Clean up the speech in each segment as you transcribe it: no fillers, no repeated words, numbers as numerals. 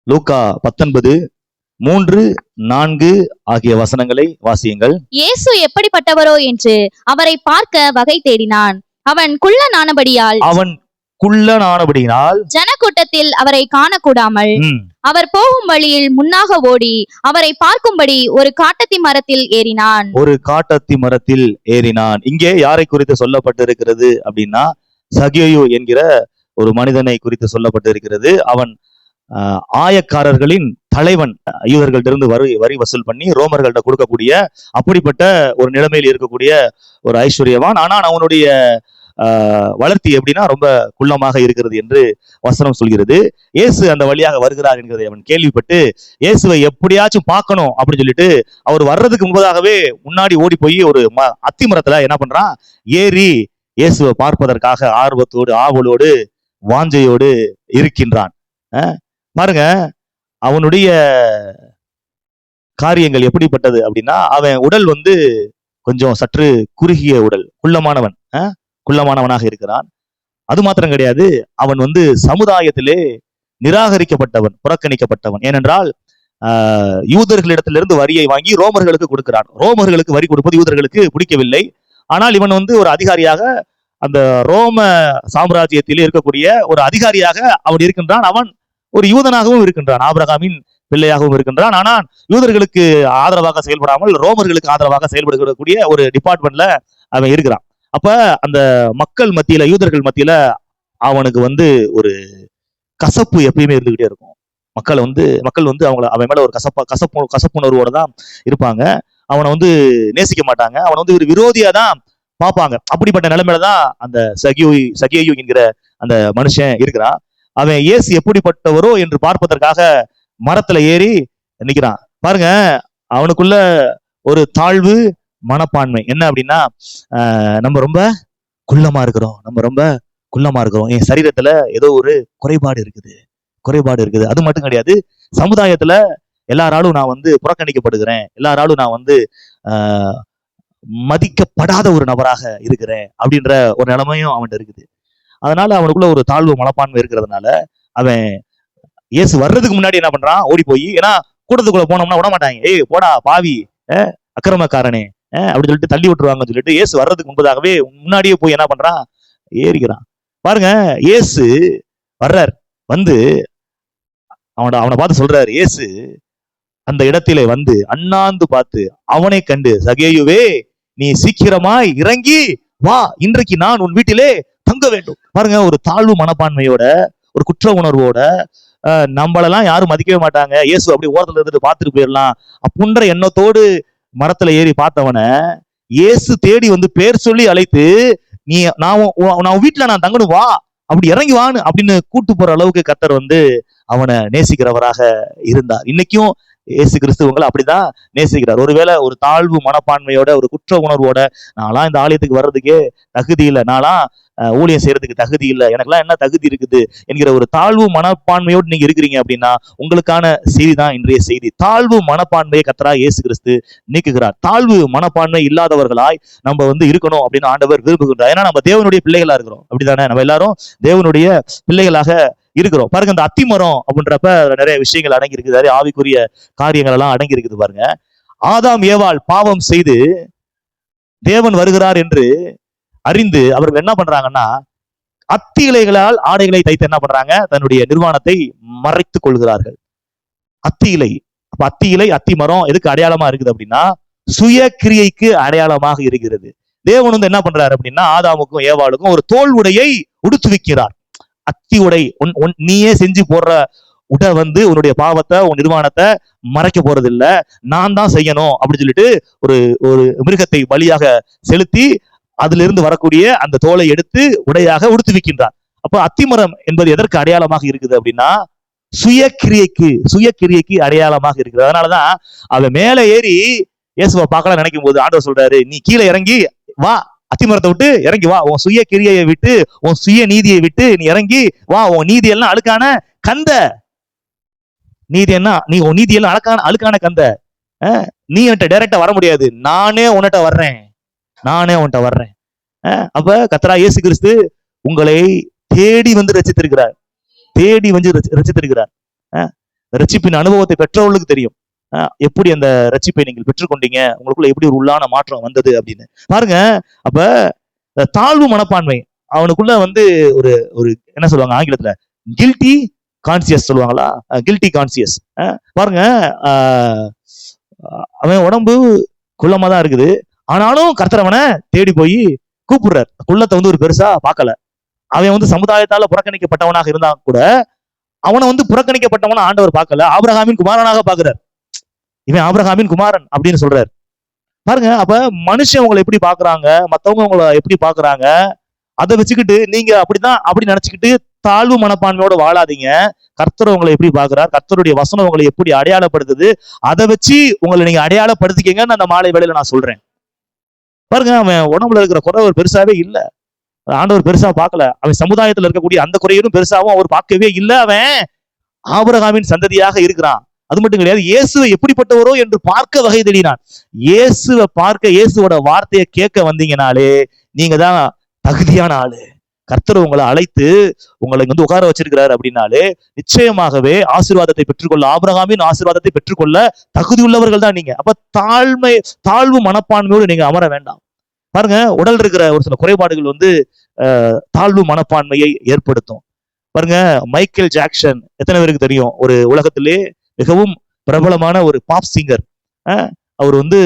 லூக்கா 19:3-4 ஆகிய வசனங்களை வாசியுங்கள். இயேசு எப்படிப்பட்டவரோ என்று அவரை பார்க்க வகை தேடினான். அவன் குள்ளனானபடியால் ஜனக்கூட்டத்தில் அவரை காணக்கூடாமல் அவர் போகும் வழியில் முன்னாக ஓடி அவரை பார்க்கும்படி ஒரு காட்டத்தி மரத்தில் ஏறினான். இங்கே யாரை குறித்து சொல்லப்பட்டிருக்கிறது அப்படின்னா, சகேயு என்கிற ஒரு மனிதனை குறித்து சொல்லப்பட்டிருக்கிறது. அவன் ஆயக்காரர்களின் தலைவன். யூதர்களிடமிருந்து வரி வசூல் பண்ணி ரோமர்கள்ட்ட கொடுக்கக்கூடிய அப்படிப்பட்ட ஒரு நிலைமையில் இருக்கக்கூடிய ஒரு ஐஸ்வர்யவான். ஆனால் அவனுடைய வளர்த்தி எப்படின்னா ரொம்ப குள்ளமாக இருக்கிறது என்று வசனம் சொல்கிறது. இயேசு அந்த வழியாக வருகிறார் என்கிறதை அவன் கேள்விப்பட்டு இயேசுவை எப்படியாச்சும் பார்க்கணும் அப்படின்னு சொல்லிட்டு அவர் வர்றதுக்கு முன்பதாகவே முன்னாடி ஓடி போய் ஒரு அத்தி மரத்துல என்ன பண்றான், ஏறி இயேசுவை பார்ப்பதற்காக ஆர்வத்தோடு ஆவலோடு வாஞ்சையோடு இருக்கின்றான். பாருங்க, அவனுடைய காரியங்கள் எப்படிப்பட்டது அப்படின்னா, அவன் உடல் கொஞ்சம் சற்று குறுகிய உடல், குள்ளமானவனாக இருக்கிறான். அது மாத்திரம் கிடையாது, அவன் சமுதாயத்திலே நிராகரிக்கப்பட்டவன், புறக்கணிக்கப்பட்டவன். ஏனென்றால் யூதர்களிடத்திலிருந்து வரியை வாங்கி ரோமர்களுக்கு கொடுக்கிறான். ரோமர்களுக்கு வரி கொடுப்பது யூதர்களுக்கு பிடிக்கவில்லை. ஆனால் இவன் ஒரு அதிகாரியாக, அந்த ரோம சாம்ராஜ்யத்திலே இருக்கக்கூடிய ஒரு அதிகாரியாக அவன் இருக்கின்றான். அவன் ஒரு யூதனாகவும் இருக்கின்றான், ஆபிரகாமின் பிள்ளையாகவும் இருக்கின்றான். ஆனால் யூதர்களுக்கு ஆதரவாக செயல்படாமல் ரோமர்களுக்கு ஆதரவாக செயல்படக்கூடிய ஒரு டிபார்ட்மெண்ட்ல அவன் இருக்கிறான். அப்ப அந்த மக்கள் மத்தியில, யூதர்கள் மத்தியில அவனுக்கு ஒரு கசப்பு எப்பயுமே இருந்துகிட்டே இருக்கும். மக்கள் அவங்கள அவன் மேல ஒரு கசப்புணர்வோட தான் இருப்பாங்க. அவனை நேசிக்க மாட்டாங்க. அவனை ஒரு விரோதியா தான் பார்ப்பாங்க. அப்படிப்பட்ட நிலைமையில தான் அந்த சகேயு என்கிற அந்த மனுஷன் இருக்கிறான். அவன் இயேசு எப்படிப்பட்டவரோ என்று பார்ப்பதற்காக மரத்துல ஏறி நிக்கிறான். பாருங்க, அவனுக்குள்ள ஒரு தாழ்வு மனப்பான்மை. என்ன அப்படின்னா, நம்ம ரொம்ப குள்ளமா இருக்கிறோம், என் சரீரத்துல ஏதோ ஒரு குறைபாடு இருக்குது. அது மட்டும் கிடையாது, சமுதாயத்துல எல்லாராலும் நான் புறக்கணிக்கப்படுகிறேன், எல்லாராலும் நான் மதிக்கப்படாத ஒரு நபராக இருக்கிறேன் அப்படின்ற ஒரு நிலைமையும் அவன்கிட்ட இருக்குது. அதனால அவனுக்குள்ள ஒரு தாழ்வு மனப்பான்மை இருக்கிறதுனால அவன் இயேசு வர்றதுக்கு முன்னாடி என்ன பண்றான், ஓடி போய், ஏன்னா கூட்டத்துக்குள்ள போனோம்னா விட மாட்டாங்க, ஏய் போடா பாவி, அக்கிரமக்காரனே அப்படின்னு சொல்லிட்டு தள்ளி விட்டுருவாங்கன்னு சொல்லிட்டு இயேசு வர்றதுக்கு முன்பதாகவே முன்னாடியே போய் என்ன பண்றான், ஏறிக்கிறான். பாருங்க, இயேசு வர்றார், அவனை பார்த்து சொல்றாரு. இயேசு அந்த இடத்திலே அண்ணாந்து பார்த்து அவனை கண்டு, சகேயுவே, நீ சீக்கிரமாய் இறங்கி வா, இன்றைக்கு நான் உன் வீட்டிலே தங்க வேண்டும். பாருங்க, ஒரு தாழ்வு மனப்பான்மையோட, ஒரு குற்ற உணர்வோட, நம்மளெல்லாம் யாரும் மதிக்கவே மாட்டாங்க, இயேசு அப்படி ஓரத்துல இருந்துட்டு பார்த்துட்டு போயிடலாம் அப்படின்ற எண்ணத்தோடு மரத்துல ஏறி பார்த்தவனை இயேசு தேடி பேர் சொல்லி அழைத்து, நான் வீட்டுல நான் தங்கணும், வா, அப்படி இறங்கி வான்னு அப்படின்னு கூட்டு போற அளவுக்கு கர்த்தர் அவனை நேசிக்கிறவராக இருந்தார். இன்னைக்கும் இயேசு கிறிஸ்து உங்களை அப்படிதான் நேசிக்கிறார். ஒருவேளை ஒரு தாழ்வு மனப்பான்மையோட, ஒரு குற்ற உணர்வோட, நான்லாம் இந்த ஆலயத்துக்கு வர்றதுக்கே தகுதி இல்லை, நான்லாம் ஊழியம் செய்யறதுக்கு தகுதி இல்லை, எனக்கெல்லாம் என்ன தகுதி இருக்குது என்கிற ஒரு தாழ்வு மனப்பான்மையோடு நீங்க இருக்கிறீங்க அப்படின்னா உங்களுக்கான செய்தி தான் இன்றைய செய்தி. தாழ்வு மனப்பான்மையை கர்த்தராகிய இயேசு கிறிஸ்து நீக்குகிறார். தாழ்வு மனப்பான்மை இல்லாதவர்களாய் நம்ம இருக்கணும் அப்படின்னு ஆண்டவர் விரும்புகின்றார். ஏன்னா நம்ம தேவனுடைய பிள்ளைகளா இருக்கிறோம், அப்படித்தானே? நம்ம எல்லாரும் தேவனுடைய பிள்ளைகளாக இருக்கிறோம். பாருங்க, இந்த அத்திமரம் அப்படின்றப்ப நிறைய விஷயங்கள் அடங்கி இருக்குது, ஆவிக்குரிய காரியங்கள் எல்லாம் அடங்கி இருக்குது. பாருங்க, ஆதாம் ஏவாள் பாவம் செய்து தேவன் வருகிறார் என்று அறிந்து அவர்கள் என்ன பண்றாங்கன்னா, அத்தி இலைகளால் ஆடைகளை தைத்து என்ன பண்றாங்க, தன்னுடைய நிர்வாணத்தை மறைத்துக் கொள்கிறார்கள். அத்தி இலை, அப்ப அத்தி இலை, அத்தி மரம் எதுக்கு அடையாளமா இருக்குது அப்படின்னா, சுய கிரியைக்கு அடையாளமாக இருக்கிறது. தேவன் என்ன பண்றாரு அப்படின்னா, ஆதாமுக்கும் ஏவாளுக்கும் ஒரு தோல் உடையை உடுத்துவிக்கிறார். அத்தி உடை, நீயே செஞ்சு போடுற உடை உன்னுடைய பாவத்தை, உன் நிர்வாணத்தை மறைக்க போறது இல்ல, நான் தான் செய்யணும் அப்படின்னு சொல்லிட்டு ஒரு மிருகத்தை பலியாக செலுத்தி அதுல இருந்து வரக்கூடிய அந்த தோலை எடுத்து உடையாக உடுத்துவிக்கின்றார். அப்ப அத்திமரம் என்பது எதற்கு அடையாளமாக இருக்குது அப்படின்னா, சுய கிரியைக்கு அடையாளமாக இருக்குது. அதனாலதான் அவன் மேல ஏறி இயேசுவை பார்க்கலாம் நினைக்கும் போது ஆண்டவர் சொல்றாரு, நீ கீழே இறங்கி வா, அத்திமரத்தை விட்டு இறங்கி வா, உன் சுய கிரியை விட்டு, உன் சுய நீதியை விட்டு நீ இறங்கி வா, உன் நீதி எல்லாம் அழுக்கான கந்த நீதி, என்ன நீ உன் நீதி எல்லாம் அழுக்கான கந்த, நீ என்கிட்ட டைரக்டா வர முடியாது, நானே உன்கிட்ட வர்றேன். அப்ப கர்த்தராகிய இயேசு கிறிஸ்து உங்களை தேடி ரட்சித்திருக்கிறார். ரட்சிப்பின் அனுபவத்தை பெற்றவர்களுக்கு தெரியும் எப்படி அந்த ரட்சிப்பை நீங்கள் பெற்றுக்கொண்டீங்க, உங்களுக்குள்ள எப்படி ஒரு உள்ளான மாற்றம் வந்தது அப்படின்னு பாருங்க. அப்ப தாழ்வு மனப்பான்மை அவனுக்குள்ள வந்து ஒரு ஒரு என்ன சொல்லுவாங்க ஆங்கிலத்துல, கில்ட்டி கான்சியஸ் சொல்லுவாங்களா, கில்ட்டி கான்சியஸ். பாருங்க, அவன் உடம்பு குள்ளமா தான் இருக்குது, ஆனாலும் கர்த்தர் அவனை தேடி போய் கூப்பிடுறார். குள்ளத்தை வந்து ஒரு பெருசா பார்க்கல. அவன் வந்து சமுதாயத்தால புறக்கணிக்கப்பட்டவனாக இருந்தா கூட அவனை வந்து புறக்கணிக்கப்பட்டவன ஆண்டவர் பார்க்கல, ஆபிரகாமின் குமாரனாக பார்க்கிறார். இவன் ஆபிரகாமின் குமாரன் அப்படின்னு சொல்றாரு. பாருங்க, அப்ப மனுஷன் உங்களை எப்படி பாக்குறாங்க, மத்தவங்க உங்களை எப்படி பாக்குறாங்க, அதை வச்சுக்கிட்டு நீங்க அப்படிதான் அப்படி நினைச்சுக்கிட்டு தாழ்வு மனப்பான்மையோட வாழாதீங்க. கர்த்தர் உங்களை எப்படி பாக்குறார், கர்த்தருடைய வசனம் உங்களை எப்படி அடையாளப்படுத்துது, அதை வச்சு உங்களை நீங்க அடையாளப்படுத்திக்கங்கன்னு அந்த மாலை வேளையில நான் சொல்றேன். பாருங்க, அவன் உடம்புல இருக்கிற குறை ஒரு பெருசாவே இல்ல, ஆண்டவர் பெருசா பார்க்கல. அவன் சமுதாயத்துல இருக்கக்கூடிய அந்த குறையும் பெருசாவும் அவர் பார்க்கவே இல்லை. அவன் ஆபிரகாமின் சந்ததியாக இருக்கிறான். அது மட்டும் கிடையாது, இயேசுவை எப்படிப்பட்டவரோ என்று பார்க்க வகை தேடினான். இயேசுவை பார்க்க, இயேசுவோட வார்த்தையை கேட்க வந்தீங்கனாலே நீங்க தான் தகுதியான ஆளு. கர்த்தர் உங்களை அழைத்து உங்களை வந்து உட்கார வச்சிருக்கிறாரு அப்படின்னாலே நிச்சயமாகவே ஆசீர்வாதத்தை பெற்றுக்கொள்ள, ஆபிரகாமின் ஆசீர்வாதத்தை பெற்றுக்கொள்ள தகுதி உள்ளவர்கள் தான் நீங்க. அப்ப தாழ்வு மனப்பான்மையோடு நீங்க அமர வேண்டாம். பாருங்க, உடல் இருக்கிற ஒரு சில குறைபாடுகள் வந்து தாழ்வு மனப்பான்மையை ஏற்படுத்தும். பாருங்க, மைக்கேல் ஜாக்சன் எத்தனை பேருக்கு தெரியும்? ஒரு உலகத்திலே மிகவும் பிரபலமான ஒரு பாப் சிங்கர். அவர் வந்து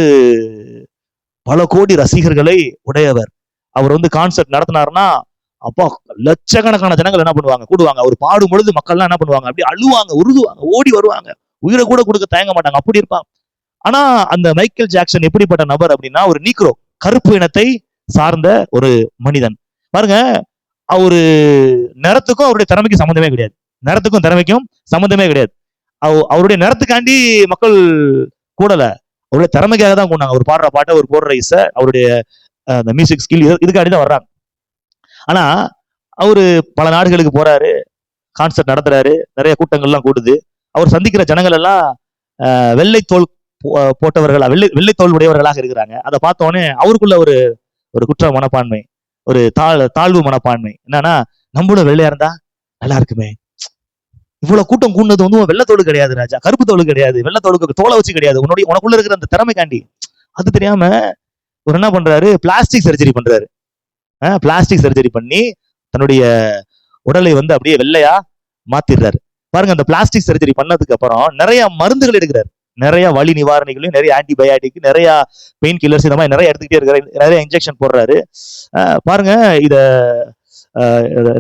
பல கோடி ரசிகர்களை உடையவர். அவர் வந்து கான்சர்ட் நடத்தினாருன்னா அப்பா லட்சக்கணக்கான ஜனங்கள் என்ன பண்ணுவாங்க, கூடுவாங்க. அவர் பாடும் பொழுது மக்கள்லாம் என்ன பண்ணுவாங்க, அப்படியே அழுவாங்க, உருகுவாங்க, ஓடி வருவாங்க, உயிரை கூட கொடுக்க தயங்க மாட்டாங்க, அப்படி இருப்பாங்க. ஆனா அந்த மைக்கேல் ஜாக்சன் எப்படிப்பட்ட நபர் அப்படின்னா, ஒரு நீக்ரோ, கருப்பு இனத்தை சார்ந்த ஒரு மனிதன். பாருங்க, அவரு நிறத்துக்கும் அவருடைய திறமைக்கும் சம்மந்தமே கிடையாது. நிறத்துக்கும் திறமைக்கும் சம்மந்தமே கிடையாது. அவருடைய நிறத்துக்காண்டி மக்கள் கூடல, அவருடைய திறமைக்காக தான் கூடாங்க. அவர் பாடுற பாட்டை, அவர் போடுற இசை, அவருடைய அந்த மியூசிக் ஸ்கில், இதுக்காண்டி தான் வர்றாங்க. ஆனா அவரு பல நாடுகளுக்கு போறாரு, கான்சர்ட் நடத்துறாரு, நிறைய கூட்டங்கள்லாம் கூடுது. அவர் சந்திக்கிற ஜனங்கள் எல்லாம் வெள்ளை தோல் போட்டவர்களா, வெள்ளை தோல் உடையவர்களாக இருக்கிறாங்க. அதை பார்த்த உடனே அவருக்குள்ள ஒரு குற்ற மனப்பான்மை, ஒரு தாழ்வு மனப்பான்மை. என்னன்னா, நம்மளும் வெள்ளையா இருந்தா நல்லா இருக்குமே, இவ்வளவு கூட்டம் கூடுனது வந்து வெள்ளை தோல் கிடையாது ராஜா, கருப்பு தோல் கிடையாது, வெள்ளை தோலுக்கு தோலை வச்சு கிடையாது, உனக்குள்ள இருக்கிற அந்த திறமைக்காண்டி. அது தெரியாம ஒரு என்ன பண்றாரு, பிளாஸ்டிக் சர்ஜரி பண்றாரு. பிளாஸ்டிக் சர்ஜரி பண்ணி தன்னுடைய உடலை வந்து அப்படியே வெள்ளையா மாத்திடுறாரு. பாருங்க, அந்த பிளாஸ்டிக் சர்ஜரி பண்ணதுக்கு அப்புறம் நிறைய மருந்துகள் எடுக்கிறாரு, நிறைய வலி நிவாரணிகளையும், நிறைய ஆன்டிபயாட்டிக், நிறைய பெயின் கில்லர்ஸ், இந்த மாதிரி நிறைய எடுத்துக்கிட்டே இருக்காரு, நிறைய இன்ஜெக்ஷன் போடுறாரு. பாருங்க, இத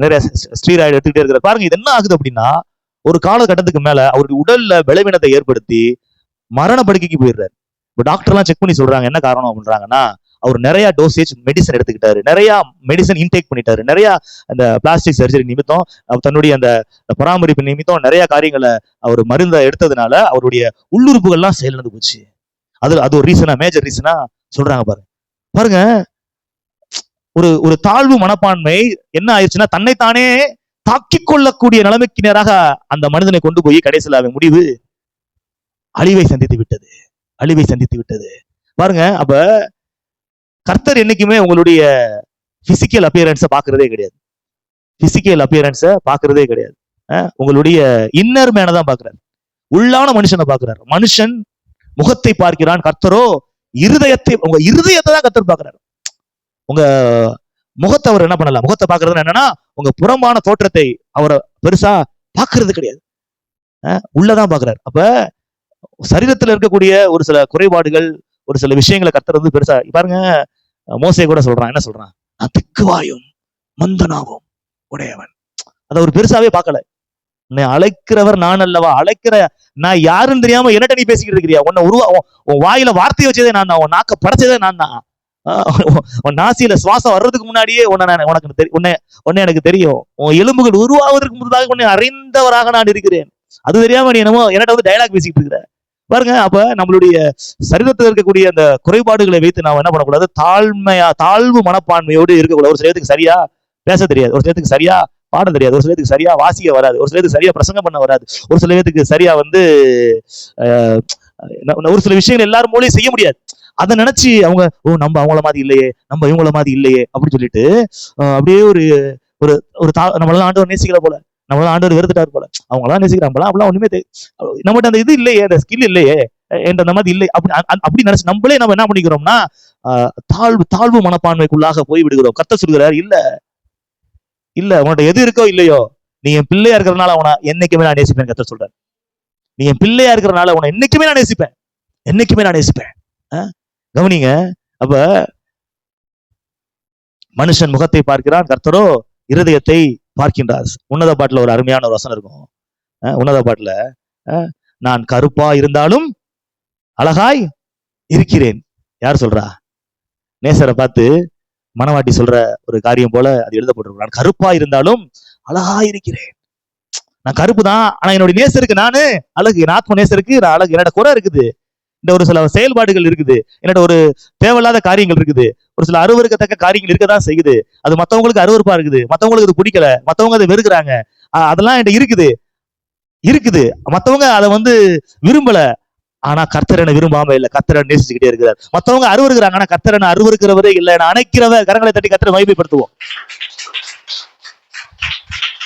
நிறைய ஸ்டீராய்டு எடுத்துக்கிட்டே இருக்கிறார். பாருங்க, இது என்ன ஆகுது அப்படின்னா, ஒரு காலகட்டத்துக்கு மேல அவருடைய உடல்ல பலவீனத்தை ஏற்படுத்தி மரண படுக்கைக்கு போயிடுறாரு. இப்போ டாக்டர் எல்லாம் செக் பண்ணி சொல்றாங்க என்ன காரணம் அப்படின்றாங்கன்னா, அவர் நிறைய டோசேஜ் மெடிசன் எடுத்துக்கிட்டாரு, நிறைய மெடிசன் இன்டேக் பண்ணிட்டாரு, நிறைய அந்த பிளாஸ்டிக் சர்ஜரி நிமித்தம், தன்னுடைய அந்த பராமரிப்பு நிமித்தம் நிறைய காரியங்களை அவர் மருந்தை எடுத்ததுனால அவருடைய உள்ளுறுப்புகள்லாம் செயலிழந்து போச்சு. அது ஒரு ரீசனா, மேஜர் ரீசனா சொல்றாங்க. பாருங்க, ஒரு தாழ்வு மனப்பான்மை என்ன ஆயிடுச்சுன்னா, தன்னைத்தானே தாக்கிக் கொள்ளக்கூடிய நிலைமைக்கு நேராக அந்த மனிதனை கொண்டு போய் கடைசியில் அவன் முடிவு அழிவை சந்தித்து விட்டது. பாருங்க, அப்ப கர்த்தர் என்னைக்குமே உங்களுடைய பிசிக்கல் அப்பியரன்ஸை பாக்குறதே கிடையாது. உங்களுடைய இன்னர் மேனை தான் பாக்குறாரு, உள்ளான மனுஷனை பாக்குறாரு. மனுஷன் முகத்தை பார்க்கிறான், கர்த்தரோ உங்க இருதயத்தை தான் கர்த்தர் பாக்குறாரு. உங்க முகத்தை அவர் என்ன பண்ணல, முகத்தை பாக்குறது என்னன்னா, உங்க புறமான தோற்றத்தை அவரை பெருசா பாக்குறது கிடையாது, உள்ளதான் பாக்குறாரு. அப்ப சரீரத்துல இருக்கக்கூடிய ஒரு சில குறைபாடுகள், ஒரு சில விஷயங்களை கர்த்தர் வந்து பெருசா பாருங்க. மோசே கூட சொல்றான், என்ன சொல்றான், நான் திக்குவாயும் மந்தனாவும் உடையவன். அதை ஒரு பெருசாவே பார்க்கல. உன்னை அழைக்கிறவர் நான் அல்லவா, நான் யாருன்னு தெரியாம என்னட்ட நீ பேசிக்கிட்டு இருக்கிறியா, உன் வாயில வார்த்தையை வச்சதே நான் தான், உன் நாக்க படைச்சதே நான் தான், உன் நாசியில சுவாசம் வர்றதுக்கு முன்னாடியே உன்னை எனக்கு தெரியும், உன் எலும்புகள் உருவாவதற்கு முன்னதாக உன்னை அறிந்தவராக நான் இருக்கிறேன். அது தெரியாம நீ என்னமோ என்னட்ட வந்து டயலாக் பேசிக்கிட்டு இருக்கிற. பாருங்க, அப்ப நம்மளுடைய சரீரத்தில் இருக்கக்கூடிய அந்த குறைபாடுகளை வைத்து நாம் என்ன பண்ணக்கூடாது, தாழ்வு மனப்பான்மையோடு இருக்கக்கூடாது. ஒரு சிலருக்கு சரியா பேச தெரியாது, ஒரு சிலருக்கு சரியா பாட தெரியாது, ஒரு சிலருக்கு சரியா வாசிக்க வராது, ஒரு சிலருக்கு சரியா பிரசங்கம் பண்ண வராது, ஒரு சிலருக்கு சரியா வந்து ஒரு சில விஷயங்கள் எல்லாரும் மூலையும் செய்ய முடியாது. அதை நினைச்சு அவங்க நம்ம அவங்கள மாதிரி இல்லையே, நம்ம இவங்கள மாதிரி இல்லையே அப்படின்னு சொல்லிட்டு அப்படியே நம்மளால ஆண்டவர் நேசிக்கல போல, நம்மளாம் ஆண்டவர் வெறுத்துட்டாரு போல, அவங்களாம் நேசிக்கிறாங்களா, அப்படிலாம் ஒண்ணுமே நம்மகிட்ட அந்த இது இல்லையே, அந்த ஸ்கில் இல்லையே என்ற அந்த மாதிரி இல்லை அப்படி நினைச்சு நம்மளே நம்ம என்ன பண்ணிக்கிறோம்னா தாழ்வு மனப்பான்மைக்குள்ளாக போய் விடுகிறோம். கர்த்தர் சொல்கிறார், இல்ல உன்கிட்ட எது இருக்கோ இல்லையோ, நீ என் பிள்ளையா இருக்கிறதுனால அவனை என்னைக்குமே நான் நேசிப்பேன். கர்த்தர் சொல்றார், நீ என் பிள்ளையா இருக்கிறதுனால உன்னை என்னைக்குமே நான் நேசிப்பேன், என்னைக்குமே நான் நேசிப்பேன். கவனிங்க, அப்ப மனுஷன் முகத்தை பார்க்கிறான், கர்த்தரோ இருதயத்தை பார்க்கின்றார். உன்னத பாட்டுல ஒரு அருமையான ஒரு வசனம் இருக்கும். உன்னத பாட்டுல, நான் கருப்பா இருந்தாலும் அழகாய் இருக்கிறேன். யார் சொல்றா? நேசரை பார்த்து மனவாட்டி சொல்ற ஒரு காரியம் போல அது எழுதப்பட்டிருக்கும். நான் கருப்பா இருந்தாலும் அழகாய் இருக்கிறேன். நான் கருப்பு தான், ஆனா என்னுடைய நேசருக்கு நானு அழகு. என் ஆத்ம நேசருக்கு நான் அழகு. என்னோட குறை இருக்குது, இந்த ஒரு சில செயல்பாடுகள் இருக்குது, என்னோட ஒரு தேவையில்லாத காரியங்கள் இருக்குது, ஒரு சில அருவருக்கத்தக்க காரியங்கள் இருக்கதான் செய்யுது. அது மத்தவங்களுக்கு அருவருப்பா இருக்குது, மத்தவங்களுக்கு அது பிடிக்கல, மத்தவங்க அதை வெறுக்கிறாங்க, அதெல்லாம் என்கிட்ட இருக்குது. மத்தவங்க அதை விரும்பல, ஆனா கர்த்தர் என்ன விரும்பாம இல்ல, கர்த்தரை நேசிச்சுக்கிட்டே இருக்கிறார். மத்தவங்க அருவருக்கிறாங்க, ஆனா கர்த்தர் என்ன அருவருக்கிறவரே இல்ல, என்ன அணைக்கிறவர். கரங்களை தட்டி கர்த்தரை மகிமைப்படுத்துவோம்.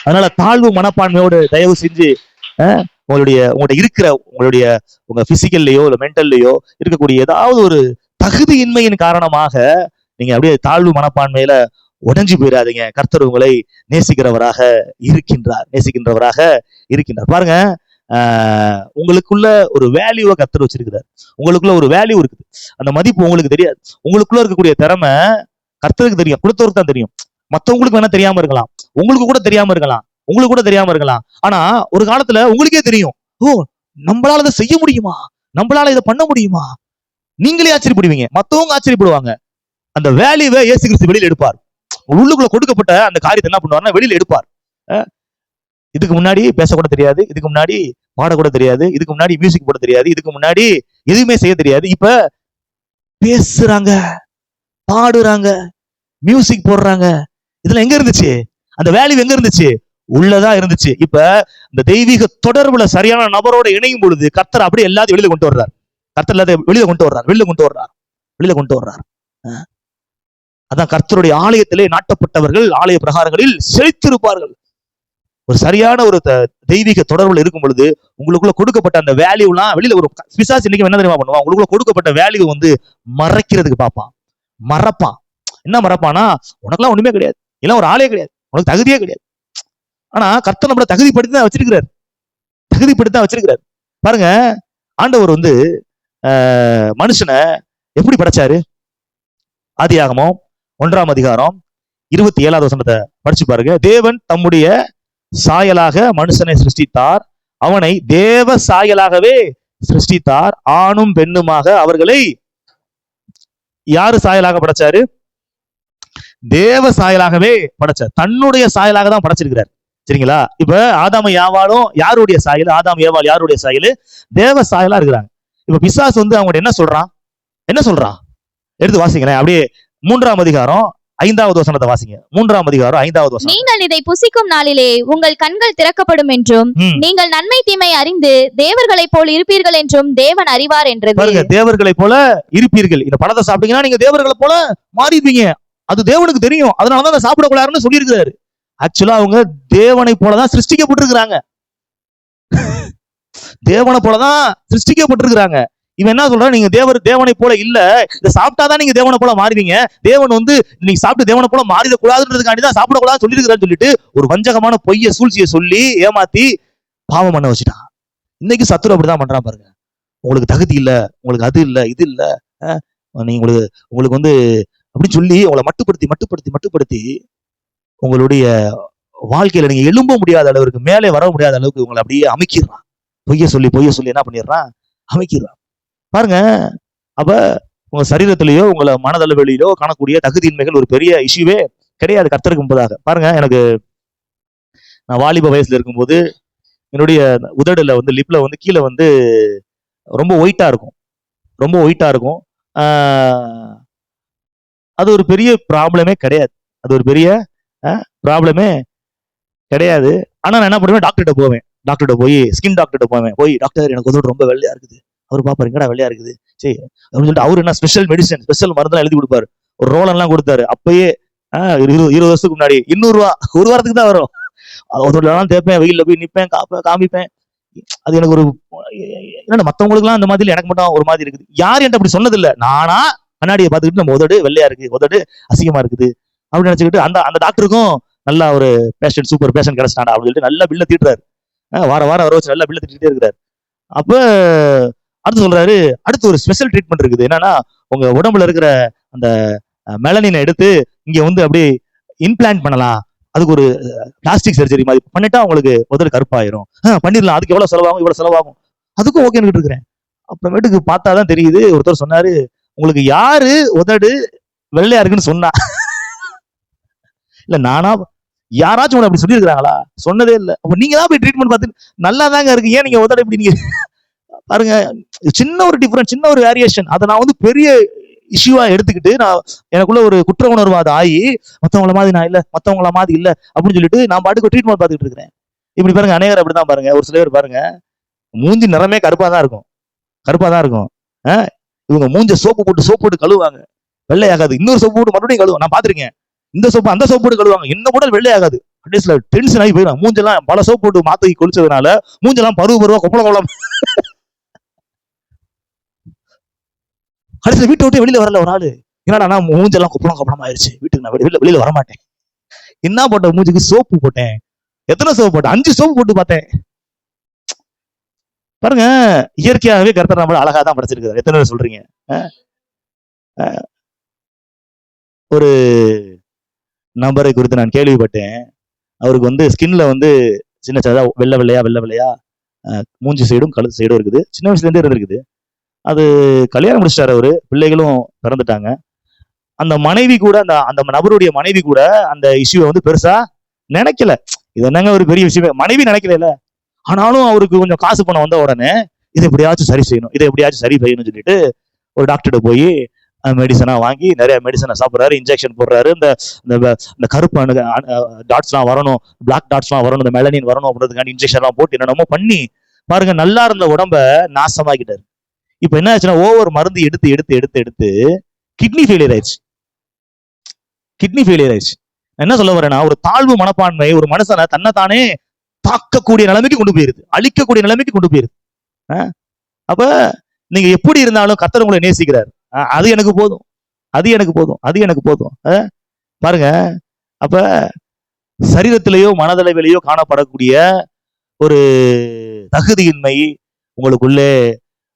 அதனால தாழ்வு மனப்பான்மையோடு தயவு செஞ்சு உங்க பிசிக்கல்லையோ இல்ல மென்டல்லையோ இருக்கக்கூடிய ஏதாவது ஒரு தகுதியின்மையின் காரணமாக நீங்க அப்படியே தாழ்வு மனப்பான்மையில உடைஞ்சு போயிடாதீங்க. கர்த்தர் உங்களை நேசிக்கிறவராக இருக்கின்றார். பாருங்க, உங்களுக்குள்ள ஒரு வேல்யூவை கர்த்தர் வச்சிருக்கிறார். உங்களுக்குள்ள ஒரு வேல்யூ இருக்குது, அந்த மதிப்பு உங்களுக்கு தெரியாது. உங்களுக்குள்ள இருக்கக்கூடிய திறமை கர்த்தருக்கு தெரியும், கொடுத்தவருக்கு தான் தெரியும். மத்தவங்களுக்கு வேணா தெரியாம இருக்கலாம், உங்களுக்கு கூட தெரியாம இருக்கலாம். ஆனா ஒரு காலத்துல உங்களுக்கே தெரியும், ஓ நம்மளால இதை செய்ய முடியுமா, நம்மளால இதை பண்ண முடியுமா. நீங்களே ஆச்சரியப்படுவீங்க, மத்தவங்க ஆச்சரியப்படுவாங்க. அந்த வேல்யூவை இயேசு கிறிஸ்து வெளியில எடுப்பார். உள்ளுக்குள்ள கொடுக்கப்பட்ட அந்த காரியத்தை என்ன பண்ணுவார்னா வெளியில எடுப்பார். இதுக்கு முன்னாடி பேசக்கூட தெரியாது, இதுக்கு முன்னாடி பாடக்கூட தெரியாது, இதுக்கு முன்னாடி மியூசிக் போட தெரியாது, இதுக்கு முன்னாடி எதுவுமே செய்ய தெரியாது. இப்ப பேசுறாங்க, பாடுறாங்க, மியூசிக் போடுறாங்க. இதெல்லாம் எங்க இருந்துச்சு? அந்த வேல்யூ எங்க இருந்துச்சு? உள்ளதா இருந்துச்சு. இப்ப இந்த தெய்வீக தொடர்புல சரியான நபரோட இணையும் பொழுது கர்த்தர் அப்படியே எல்லாத்தையும் வெளியில கொண்டு வர்றார். கர்த்தர் எல்லாத்தையும் வெளியில கொண்டு வர்றார். அதான் கர்த்தருடைய ஆலயத்திலே நாட்டப்பட்டவர்கள் ஆலய பிரகாரங்களில் செழித்திருப்பார்கள். ஒரு சரியான ஒரு தெய்வீக தொடர்புல இருக்கும் பொழுது உங்களுக்குள்ள கொடுக்கப்பட்ட அந்த வேல்யூலாம் வெளியில ஒரு பிசாசு இன்னைக்கு என்ன தெரியுமா பண்ணுவான்? உங்களுக்குள்ள கொடுக்கப்பட்ட வேல்யூ மறைக்கிறதுக்கு பார்ப்பான், மறப்பான். என்ன மறப்பானா, உனக்கெல்லாம் ஒண்ணுமே கிடையாது, எல்லாம் ஒரு ஆளே கிடையாது, உனக்கு தகுதியே கிடையாது. ஆனா கர்த்தர் நம்மள தகுதிப்படுத்தி தான் வச்சிருக்கிறார். பாருங்க, ஆண்டவர் மனுஷனை எப்படி படைச்சாரு? ஆதியாகமம் 1ஆம் அதிகாரம் 27வது வசனத்தை படிச்சு பாருங்க. தேவன் தம்முடைய சாயலாக மனுஷனை சிருஷ்டித்தார், அவனை தேவ சாயலாகவே சிருஷ்டித்தார், ஆணும் பெண்ணுமாக அவர்களை யாரு சாயலாக படைச்சாரு? தேவ சாயலாகவே படைச்சார். தன்னுடைய சாயலாக தான் படைச்சிருக்கிறார். சரிங்களா? இப்ப ஆதாம யாவாலும் யாருடைய சாயல்? ஆதாம் ஏவாள் யாருடைய சாயல்? தேவ சாயலா இருக்கிறாங்க. இப்ப பிசாசு அவங்க என்ன சொல்றான்? எடுத்து வாசிங்களேன். அப்படியே 3ஆம் அதிகாரம் 5வது வசனத்தை வாசிங்க. 3ஆம் அதிகாரம் 5வது வசனம். நீங்கள் இதை புசிக்கும் நாளிலே உங்கள் கண்கள் திறக்கப்படும் என்றும் நீங்கள் நன்மை தீமை அறிந்து தேவர்களைப் போல் இருப்பீர்கள் என்றும் தேவன் அறிவார் என்றது. பாருங்க, தேவர்களைப் போல இருப்பீர்கள். இந்த பழத்தை சாப்பிட்டீங்கன்னா நீங்க தேவர்களை போல மாறிடுவீங்க. அது தேவனுக்கு தெரியும், அதனாலதான் அதை சாப்பிடக்கூடாதுன்னு சொல்லி இருக்கிறாரு. ஆக்சுவலா அவங்க தேவனை போலதான் சிருஷ்டிக்கப்பட்டிருக்கிறாங்க. தேவனை போலதான் சிருஷ்டிக்கப்பட்டிருக்கிறாங்க. இவன் என்ன சொல்றான்? நீங்க தேவனை போல இல்ல, இதை சாப்பிட்டாதான் நீங்க தேவனை போல மாறுவீங்க. தேவன் நீங்க சாப்பிட்டு தேவனை போல மாறிடக்கூடாதுன்றதுக்காண்டி தான் சாப்பிடக்கூடாதுன்னு சொல்லியிருக்கிறான்னு சொல்லிட்டு ஒரு வஞ்சகமான பொய்ய சூழ்ச்சியை சொல்லி ஏமாத்தி பாவம் பண்ண வச்சுட்டான். இன்னைக்கு சத்துரு அப்படிதான் பண்றான். பாருங்க, உங்களுக்கு தகுதி இல்ல, உங்களுக்கு அது இல்ல, இது இல்ல, நீங்க உங்களுக்கு அப்படின்னு சொல்லி உங்களை மட்டுப்படுத்தி உங்களுடைய வாழ்க்கையில நீங்க எழும்ப முடியாத அளவுக்கு, மேலே வர முடியாத அளவுக்கு உங்களை அப்படியே அமைக்கிறான். பொய்ய சொல்லி என்ன பண்ணிடுறான்? அமைக்கிறான். பாருங்க, அப்ப உங்க சரீரத்திலேயோ உங்களை மனதளவிலோ காணக்கூடிய தகுதியின்மைகள் ஒரு பெரிய இஷ்யூவே கிடையாது கர்த்தருக்கு முன்பதாக. பாருங்க, நான் வாலிப வயசுல இருக்கும்போது என்னுடைய உதடுல லிப்ல கீழே ரொம்ப ஒயிட்டா இருக்கும். அது ஒரு பெரிய ப்ராப்ளமே கிடையாது. ஆனா நான் என்ன பண்ணுவேன்? டாக்டர்கிட்ட போய் ஸ்கின் டாக்டர்கிட்ட போய் டாக்டர் எனக்கு உதடு ரொம்ப வெள்ளையா இருக்குது. அவர் பாப்பாரு, எங்கடா வெள்ளையா இருக்குது, சரி அப்படின்னு சொல்லிட்டு அவரு என்ன ஸ்பெஷல் மருந்தெல்லாம் எழுதி கொடுப்பாரு. ஒரு ரோலன் எல்லாம் கொடுத்தாரு. அப்பயே 20 வருஷத்துக்கு முன்னாடி 200 ரூபா, ஒரு வாரத்துக்கு தான் வரும். ஒருத்தரெல்லாம் தேய்ப்பேன், வெயில்ல போய் நிப்பேன், காமிப்பேன். அது எனக்கு ஒரு என்னடா மத்தவங்களுக்கு எல்லாம் அந்த மாதிரி, எனக்கு மட்டும் ஒரு மாதிரி இருக்குது. யார் என்கிட்ட அப்படி சொன்னது இல்ல. நானா கண்ணாடியை பார்த்துக்கிட்டு நம்ம உதடு வெள்ளையா இருக்கு, உதடு அசிங்கமா இருக்குது அப்படின்னு நினைச்சுக்கிட்டு அந்த அந்த டாக்டருக்கும் நல்லா ஒரு பேஷண்ட், சூப்பர் பேஷண்ட் கிடைச்சிட்டாண்டா அப்படின்னு சொல்லிட்டு நல்லா பில்ல தீட்டுறாரு. வார வாரம் வர வச்சு நல்லா பில்ல தீட்டிட்டே இருக்கிறாரு. அப்ப அடுத்து சொல்றாரு, அடுத்து ஒரு ஸ்பெஷல் ட்ரீட்மெண்ட் இருக்குது. என்னன்னா, உங்க உடம்புல இருக்கிற அந்த மெலனினை எடுத்து இங்க வந்து அப்படியே இம்ப்ளான்ட் பண்ணலாம். அதுக்கு ஒரு பிளாஸ்டிக் சர்ஜரி மாதிரி பண்ணிட்டா உங்களுக்கு உதடு கருப்பாயிரும். பண்ணிடலாம். அதுக்கு எவ்வளவு செலவாகும், இவ்வளவு செலவாகும். அதுக்கும் ஓகேன்னு இருக்கிறேன். அப்புறமேட்டுக்கு பார்த்தாதான் தெரியுது, ஒருத்தர் சொன்னாரு, உங்களுக்கு யாரு உதடு வெள்ளையா இருக்குன்னு சொன்னா? இல்ல நானா, யாராச்சும் உங்களை அப்படி சொல்லியிருக்கிறாங்களா? சொன்னதே இல்லை. அப்ப நீங்க தான் போய் ட்ரீட்மெண்ட் பார்த்து நல்லா தாங்க இருக்கு, ஏன் நீங்க உதட இப்படி நீங்க பாருங்க. சின்ன ஒரு டிஃபரன்ஸ், சின்ன ஒரு வேரியேஷன், அதை நான் வந்து பெரிய இஷ்யூவா எடுத்துக்கிட்டு நான் எனக்குள்ள ஒரு குற்ற உணர்வு அது ஆகி, மத்தவங்கள மாதிரி நான் இல்ல, மத்தவங்கள மாதிரி இல்ல அப்படின்னு சொல்லிட்டு நான் பாட்டுக்கு ட்ரீட்மெண்ட் பார்த்துட்டு இருக்கிறேன். இப்படி பாருங்க, அநேகர் அப்படிதான் பாருங்க. ஒரு சில பேர் பாருங்க, மூஞ்சி நிறமே கருப்பா தான் இருக்கும், கருப்பா தான் இருக்கும். இவங்க மூஞ்ச சோப்பு போட்டு கழுவாங்க, வெள்ளையாகாது. இன்னொரு சோப்பு போட்டு மறுபடியும் கழுவும், நான் பாத்திருக்கேன். இந்த சோப்பு அந்த சோப்பு போட்டு கழுவாங்க, என்ன கூட வெள்ளையாகாது. கடைசியில டென்ஷன் ஆகி போயிடும். மூஞ்செல்லாம் பல சோப்பு போட்டு மாத்தி குளிச்சதுனால மூஞ்செல்லாம் பருவா கொப்பளம். கடைசியில வீட்டை விட்டு வெளியில வரல ஒரு ஆளு. என்னடா நான் மூஞ்செல்லாம் கொப்பளம் ஆயிடுச்சு, வீட்டுக்கு நான் வெளியில வரமாட்டேன். என்ன போட்ட மூஞ்சுக்கு சோப்பு போட்டேன். எத்தனை சோப்பு போட்டேன்? 5 சோப்பு போட்டு பார்த்தேன். பாருங்க, இயற்கையாகவே கர்த்தர் நம்மள அழகா தான் படைச்சிருக்காரு. எத்தனை பேர் சொல்றீங்க? ஒரு நபரை குறித்து நான் கேள்விப்பட்டேன். அவருக்கு வந்து ஸ்கின்ல வந்து சின்ன சின்னதா வெள்ளை வெள்ளையா மூஞ்சி சைடும் கழுத்து சைடும் இருக்குது. சின்ன வயசுல இருந்தே இருந்திருக்குது. அது கல்யாணம் முடிச்சிட்டாரு, அவரு பிள்ளைகளும் பிறந்துட்டாங்க. அந்த மனைவி கூட, அந்த நபருடைய மனைவி கூட அந்த இஷ்யூவை வந்து பெருசா நினைக்கல. இது என்னங்க ஒரு பெரிய விஷயமே, மனைவி நினைக்கல. ஆனாலும் அவருக்கு கொஞ்சம் காசு பணம் வந்த உடனே இதை எப்படியாச்சும் சரி செய்யணும்னு சொல்லிட்டு ஒரு டாக்டர்கிட்ட போய் மெடிசனா வாங்கி நிறைய மெடிசனை சாப்பிட்றாரு, இன்ஜெக்ஷன் போடுறாரு. இந்த கருப்பு டாட்ஸ்லாம் வரணும், பிளாக் டாட்ஸ்லாம் வரணும், இந்த மெலனின் வரணும் அப்படின்றதுக்காண்டி இன்ஜெக்ஷன்லாம் போட்டு என்னென்னமோ பண்ணி பாருங்க, நல்லா இருந்த உடம்ப நாசமாக்கிட்டாரு. இப்ப என்ன ஆச்சுன்னா, ஓவர் மருந்து எடுத்து கிட்னி ஃபெயிலியர் ஆயிடுச்சு. என்ன சொல்ல வரேன்னா, ஒரு தாழ்வு மனப்பான்மை ஒரு மனுஷனை தன்னைத்தானே தாக்கக்கூடிய நிலைமைக்கு கொண்டு போயிருது, அழிக்கக்கூடிய நிலைமைக்கு கொண்டு போயிருது. அப்ப நீங்க எப்படி இருந்தாலும் கர்த்தர் உங்களை நேசிக்கிறார். அது எனக்கு போதும். பாருங்க, அப்ப சரீரத்திலேயோ மனதளவிலேயோ காணப்படக்கூடிய ஒரு தகுதியின்மை உங்களுக்குள்ளே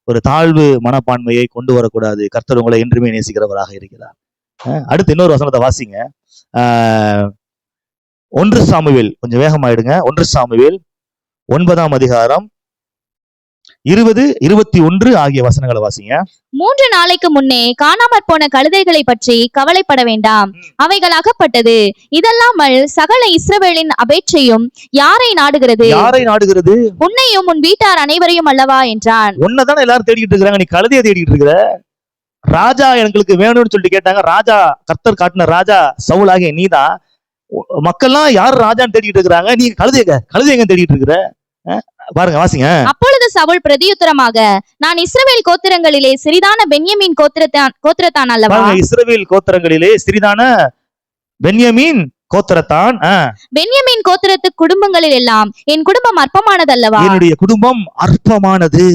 ஒரு தாழ்வு மனப்பான்மையை கொண்டு வரக்கூடாது. கர்த்தர் உங்களை என்றுமே நேசிக்கிறவராக இருக்கிறார். அடுத்து இன்னொரு வசனத்தை வாசிங்க. 1 சாமுவேல், கொஞ்சம் வேகமாயிடுங்க. 1 சாமுவேல் 9ஆம் அதிகாரம் 20, 21 ஆகிய வசனங்களை வாசிங்க. 3 நாளைக்கு முன்னே காணாமற் போன கழுதைகளை பற்றி கவலைப்பட வேண்டாம், அவைகள் அகப்பட்டது. இதல்லாமல் சகல இஸ்ரவேலின் அபேட்சையும் யாரை நாடுகிறது? உன்னையும் உன் வீட்டார் அனைவரையும் அல்லவா என்றான். உன்னதானே எல்லாரும் தேடிக்கிட்டு இருக்கிறாங்க, நீ கழுதையை தேடிக்கிட்டு இருக்கிற. ராஜா எங்களுக்கு வேணும்னு சொல்லிட்டு கேட்டாங்க. ராஜா, கர்த்தர் காட்டின ராஜா சவுலாகிய நீதான். மக்கள்லாம் யாரு ராஜான்னு தேடிட்டு இருக்கிறாங்க, நீ கழுதைங்க தேடிட்டு இருக்கிற. பாருங்க, வாசிங்க. அப்பொழுது சவுல் பிரதியுத்தரமாக, நான் இஸ்ரவேல் கோத்திரங்களிலே சிறிதான பென்யமீன் கோத்திரத்தான் அல்லவா? இஸ்ரவேல் கோத்திரங்களிலே சிறிதான பென்யமீன் கோத்திரத்தான். பென்யமீன் கோத்திரத்து குடும்பங்களில் எல்லாம் என் குடும்பம் அற்பமானது அல்லவா? என்னுடைய குடும்பம் அற்பமானது.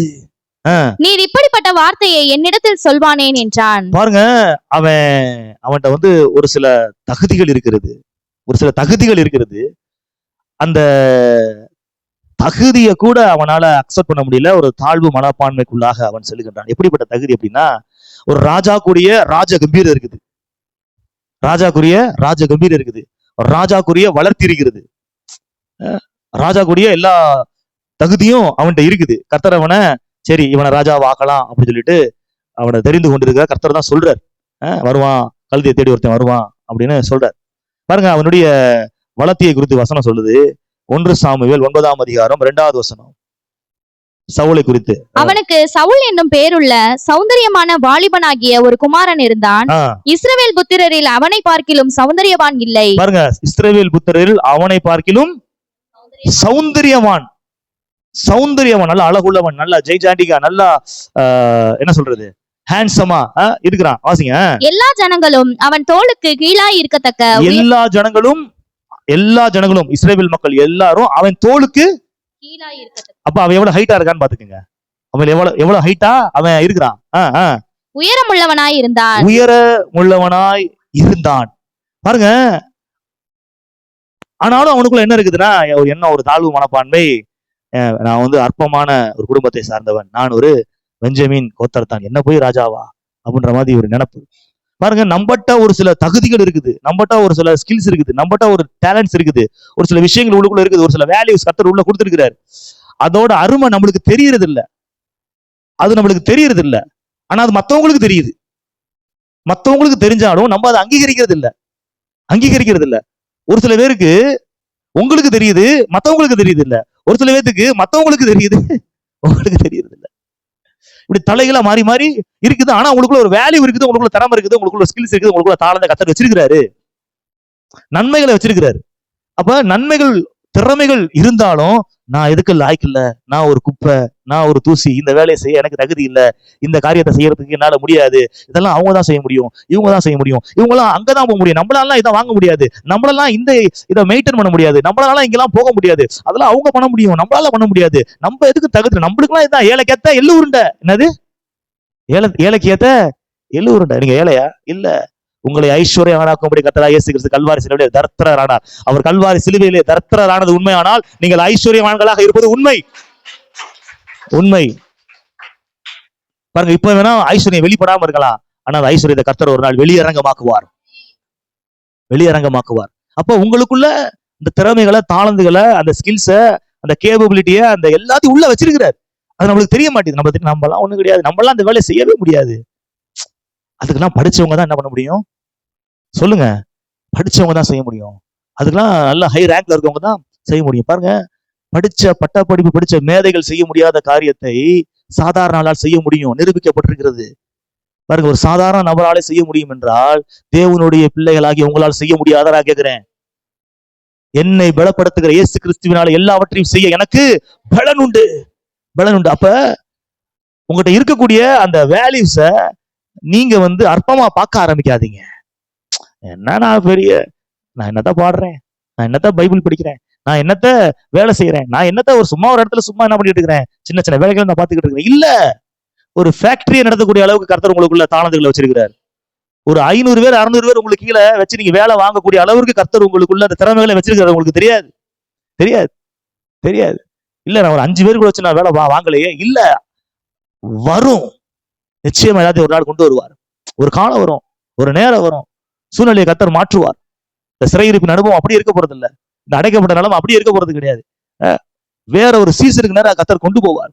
நீர் இப்படிப்பட்ட வார்த்தையை என்னிடத்தில் சொல்வானேன் என்றான். பாருங்க, அவன்கிட்ட வந்து ஒரு சில தகுதிகள் இருக்கிறது. அந்த தகுதியை கூட அவனால அக்செப்ட் பண்ண முடியல. ஒரு தாழ்வு மனப்பான்மைக்குள்ளாக அவன் செல்கின்றான். எப்படிப்பட்ட தகுதி அப்படின்னா, ஒரு ராஜாக்குரிய ராஜ கம்பீரம் இருக்குது, ராஜாக்குரிய வளர்த்தி இருக்கிறது, ராஜாக்குரிய எல்லா தகுதியும் அவன்கிட்ட இருக்குது. கர்த்தர் அவனை, சரி இவனை ராஜாவை ஆக்கலாம் அப்படின்னு சொல்லிட்டு அவனை தெரிந்து கொண்டிருக்கிற கர்த்தர் தான் சொல்றார். வருவான், கழுதையை தேடி ஒருத்தன் வருவான் அப்படின்னு சொல்றார். பாருங்க, அவனுடைய வளர்த்தியை குறித்து வசனம் சொல்லுது. 1 சாமுவேல் 9ஆம் அதிகாரம் 2வது வசனம். சவுலை குறித்து, அவனுக்கு சவுல் என்னும் பேருள்ள சௌந்தரியமான வாலிபனாகிய ஒரு குமாரன் இருந்தான். இஸ்ரவேல் புத்திரரில் அவனை பார்க்கிலும் சௌந்தரியவான் இல்லை. பாருங்க, இஸ்ரவேல் புத்திரரில் அவனை பார்க்கிலும் சௌந்தரியவான், நல்ல அழகுள்ளவன், நல்ல ஜெய்ஜாண்டிகா, நல்லா என்ன சொல்றது, ஹேண்ட்ஸமா இருக்கிறான். வாசிங்க. எல்லா ஜனங்களும் அவன் தோளுக்கு கீழாய் இருக்கத்தக்க, எல்லா ஜனங்களும் எல்லா ஜனங்களும் இஸ்ரவேல் மக்கள் எல்லாரும் அவன் தோளுக்கு அப்ப அவன் எவ்வளவு ஹைட்டா இருக்கான்னு பாத்துக்கோங்க. அவன் எவ்வளவு ஹைட்டா அவன் இருக்கிறான். உயரமுள்ளவனாய் இருந்தான். உயரமுள்ளவனாய் இருந்தான் பாருங்க. ஆனாலும் அவனுக்குள்ள என்ன இருக்குதுன்னா ஒரு தாழ்வு மனப்பான்மை. நான் வந்து அற்பமான ஒரு குடும்பத்தை சார்ந்தவன், நான் ஒரு பெஞ்சமின் கோத்திரத்தான், என்ன போய் ராஜாவா அப்படின்ற மாதிரி ஒரு நினைப்பு. பாருங்க, நம்மகிட்ட ஒரு சில தகுதிகள் இருக்குது, நம்மகிட்ட ஒரு சில ஸ்கில்ஸ் இருக்குது, நம்மகிட்ட ஒரு டேலண்ட்ஸ் இருக்குது, ஒரு சில விஷயங்கள் உள்ளுக்குள்ள இருக்குது, ஒரு சில வேல்யூஸ் கர்த்தர் உள்ள கொடுத்துருக்கிறார். அதோட அருமை நம்மளுக்கு தெரியறது இல்ல, அது நம்மளுக்கு தெரியறது இல்ல. ஆனா அது மத்தவங்களுக்கு தெரியுது. மத்தவங்களுக்கு தெரிஞ்சாலும் நம்ம அதை அங்கீகரிக்கிறது இல்ல. ஒரு சில பேருக்கு உங்களுக்கு தெரியுது, மத்தவங்களுக்கு தெரியுது இல்ல. ஒரு சில பேருக்கு மத்தவங்களுக்கு தெரியுது, உங்களுக்கு தெரியறது இல்ல. இப்படி தலைகளா மாறி மாறி இருக்குது. ஆனா உங்களுக்குள்ள ஒரு வேல்யூ இருக்குது, உங்களுக்குள்ள திறமை இருக்குது, உங்களுக்குள்ள ஸ்கில்ஸ் இருக்குது, உங்களுக்குள்ள தாளத்தை கர்த்தர் வச்சிருக்கிறாரு, நன்மைகளை வச்சிருக்கிறாரு. அப்ப நன்மைகள் திறமைகள் இருந்தாலும் நான் எதுக்கு லாய்க்கு இல்ல, நான் ஒரு குப்பை, நான் ஒரு தூசி, இந்த வேலையை செய்ய எனக்கு தகுதி இல்ல, இந்த காரியத்தை செய்யறதுக்கு என்னால முடியாது, இதெல்லாம் அவங்க தான் செய்ய முடியும், இவங்க தான் செய்ய முடியும், இவங்கெல்லாம் அங்கதான் போக முடியும், நம்மளால இதை வாங்க முடியாது, நம்மளால இதை மெயின்டைன் பண்ண முடியாது, நம்மளால இங்கெல்லாம் போக முடியாது, அதெல்லாம் அவங்க பண்ண முடியும், நம்மளால பண்ண முடியாது, நம்ம எதுக்கு தகுதி, நம்மளுக்குலாம் இதான் ஏழைக்கேத்த எள்ளு உருண்டை. என்னது ஏழைக்கேத்த எள்ளு உருண்டை? நீங்க ஏழையா? இல்ல, உங்களை ஐஸ்வர்யமாக்கும்படி கர்த்தராகிய இயேசு கிறிஸ்து கல்வாரி சிலுவையிலே தரித்திரரானார். அவர் கல்வாரி சிலுவையிலே தரித்திரரானது உண்மையானால் நீங்கள் ஐஸ்வர்யவான்களாக இருப்பது உண்மை. பாருங்க, இப்ப வேணா ஐஸ்வர்யம் வெளிப்படாம இருக்கலாம், ஆனால் ஐஸ்வர்யத்தை கர்த்தர் ஒரு நாள் வெளியரங்கமாக்குவார். அப்ப உங்களுக்குள்ள இந்த திறமைகளை, தாளந்துகளை, அந்த ஸ்கில்ஸை, அந்த கேபபிலிட்டியை, அந்த எல்லாத்தையும் உள்ள வச்சிருக்கிறார். அது நம்மளுக்கு தெரிய மாட்டேங்குது. நம்மளாம் ஒண்ணும் கிடையாது, நம்மளாம் அந்த வேலையை செய்யவே முடியாது. அதுக்கெல்லாம் படிச்சவங்க தான் என்ன பண்ண முடியும் சொல்லுங்க? படிச்சவங்க தான் செய்ய முடியும். அதுக்கெல்லாம் நல்ல ஹை ரேங்க்ல இருக்கவங்க தான் செய்ய முடியும். பாருங்க, பட்ட படிப்பு படிச்ச மேதைகள் செய்ய முடியாத காரியத்தை சாதாரண ஆளால் செய்ய முடியும், நிரூபிக்கப்பட்டிருக்கிறது. பாருங்க, ஒரு சாதாரண நபராலே செய்ய முடியும் என்றால் தேவனுடைய பிள்ளைகளாகி உங்களால் செய்ய முடியாதா கேட்கிறேன். என்னை பலப்படுத்துகிற இயேசு கிறிஸ்துவினால எல்லாவற்றையும் செய்ய எனக்கு பலன் உண்டு. அப்ப உங்ககிட்ட இருக்கக்கூடிய அந்த வேல்யூஸ நீங்க வந்து அற்பமா பார்க்க ஆரம்பிக்காதீங்க. நான் என்னத்த பாடுறேன், நான் என்னத்த பைபிள் படிக்கிறேன், நான் என்னத்த வேலை செய்யறேன், நான் என்னத்த சும்மா ஒரு இடத்துல சும்மா என்ன பண்ணிட்டு இருக்கிறேன், சின்ன சின்ன வேலைகளை நான் பார்த்துக்கிட்டு இருக்கிறேன். இல்ல, ஒரு ஃபேக்டரியை நடத்தக்கூடிய அளவுக்கு கர்த்தர் உங்களுக்குள்ள தாளந்துகளை வச்சிருக்கிறார். ஒரு 500 பேர் 600 பேர் உங்களுக்கு கீழே வச்சு நீங்க வேலை வாங்கக்கூடிய அளவுக்கு கர்த்தர் உங்களுக்குள்ள அந்த திறமைகளை வச்சிருக்கிறார். உங்களுக்கு தெரியாது. இல்ல, நான் ஒரு 5 பேர் கூட வச்சு நான் வேலை வாங்கலையே. இல்ல, வரும், நிச்சயமா எல்லாத்தையும் ஒரு நாள் கொண்டு வருவார். ஒரு காலம் வரும், ஒரு நேரம் வரும், சூழ்நிலையை கர்த்தர் மாற்றுவார். இந்த சிறையிருப்பின் அனுபவம் அப்படி இருக்க போறது இல்ல, இந்த அடைக்கப்பட்ட நிலம் அப்படி இருக்க போறது கிடையாது. வேற ஒரு சீசனுக்கு நேரம் கர்த்தர் கொண்டு போவார்.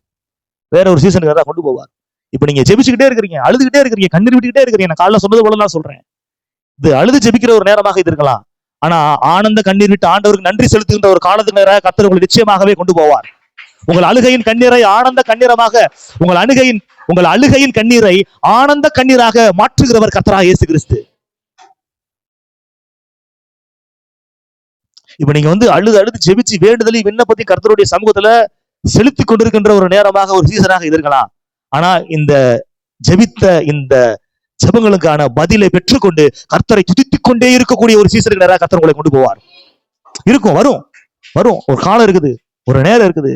இப்ப நீங்க ஜெபிச்சுக்கிட்டே இருக்கிறீங்க, அழுதுகிட்டே இருக்கிறீங்க, கண்ணீர் விட்டுக்கிட்டே இருக்கிறீங்க. நான் காலைல சொன்னது போல நான் சொல்றேன், இது அழுது ஜெபிக்கிற ஒரு நேரமாக இது இருக்கலாம். ஆனா ஆனந்த கண்ணீர் விட்டு ஆண்டவருக்கு நன்றி செலுத்துகின்ற ஒரு காலத்துக்கு நேரம் கர்த்தர் உங்களை நிச்சயமாகவே கொண்டு போவார். உங்கள் அழுகையின் கண்ணீரை ஆனந்த கண்ணீரமாக, உங்கள் அழுகையின் கண்ணீரை ஆனந்த கண்ணீராக மாற்றுகிறவர் கர்த்தராகிய இயேசு கிறிஸ்து. இப்ப நீங்க வந்து அழுது ஜெபிச்சு வேண்டுதலை விண்ணப்பத்தி கர்த்தருடைய சமூகத்துல செலுத்தி கொண்டிருக்கின்ற ஒரு நேரமாக, ஒரு சீசனாக இருக்கலாம். ஆனா இந்த ஜெபித்த இந்த ஜெபங்களுக்கான பதிலை பெற்றுக்கொண்டு கர்த்தரை துதித்துக் கொண்டே இருக்கக்கூடிய ஒரு சீசனுக்கு நேராக கர்த்தர் உங்களை கொண்டு போவார். இருக்கும், வரும். ஒரு காலம் இருக்குது, ஒரு நேரம் இருக்குது.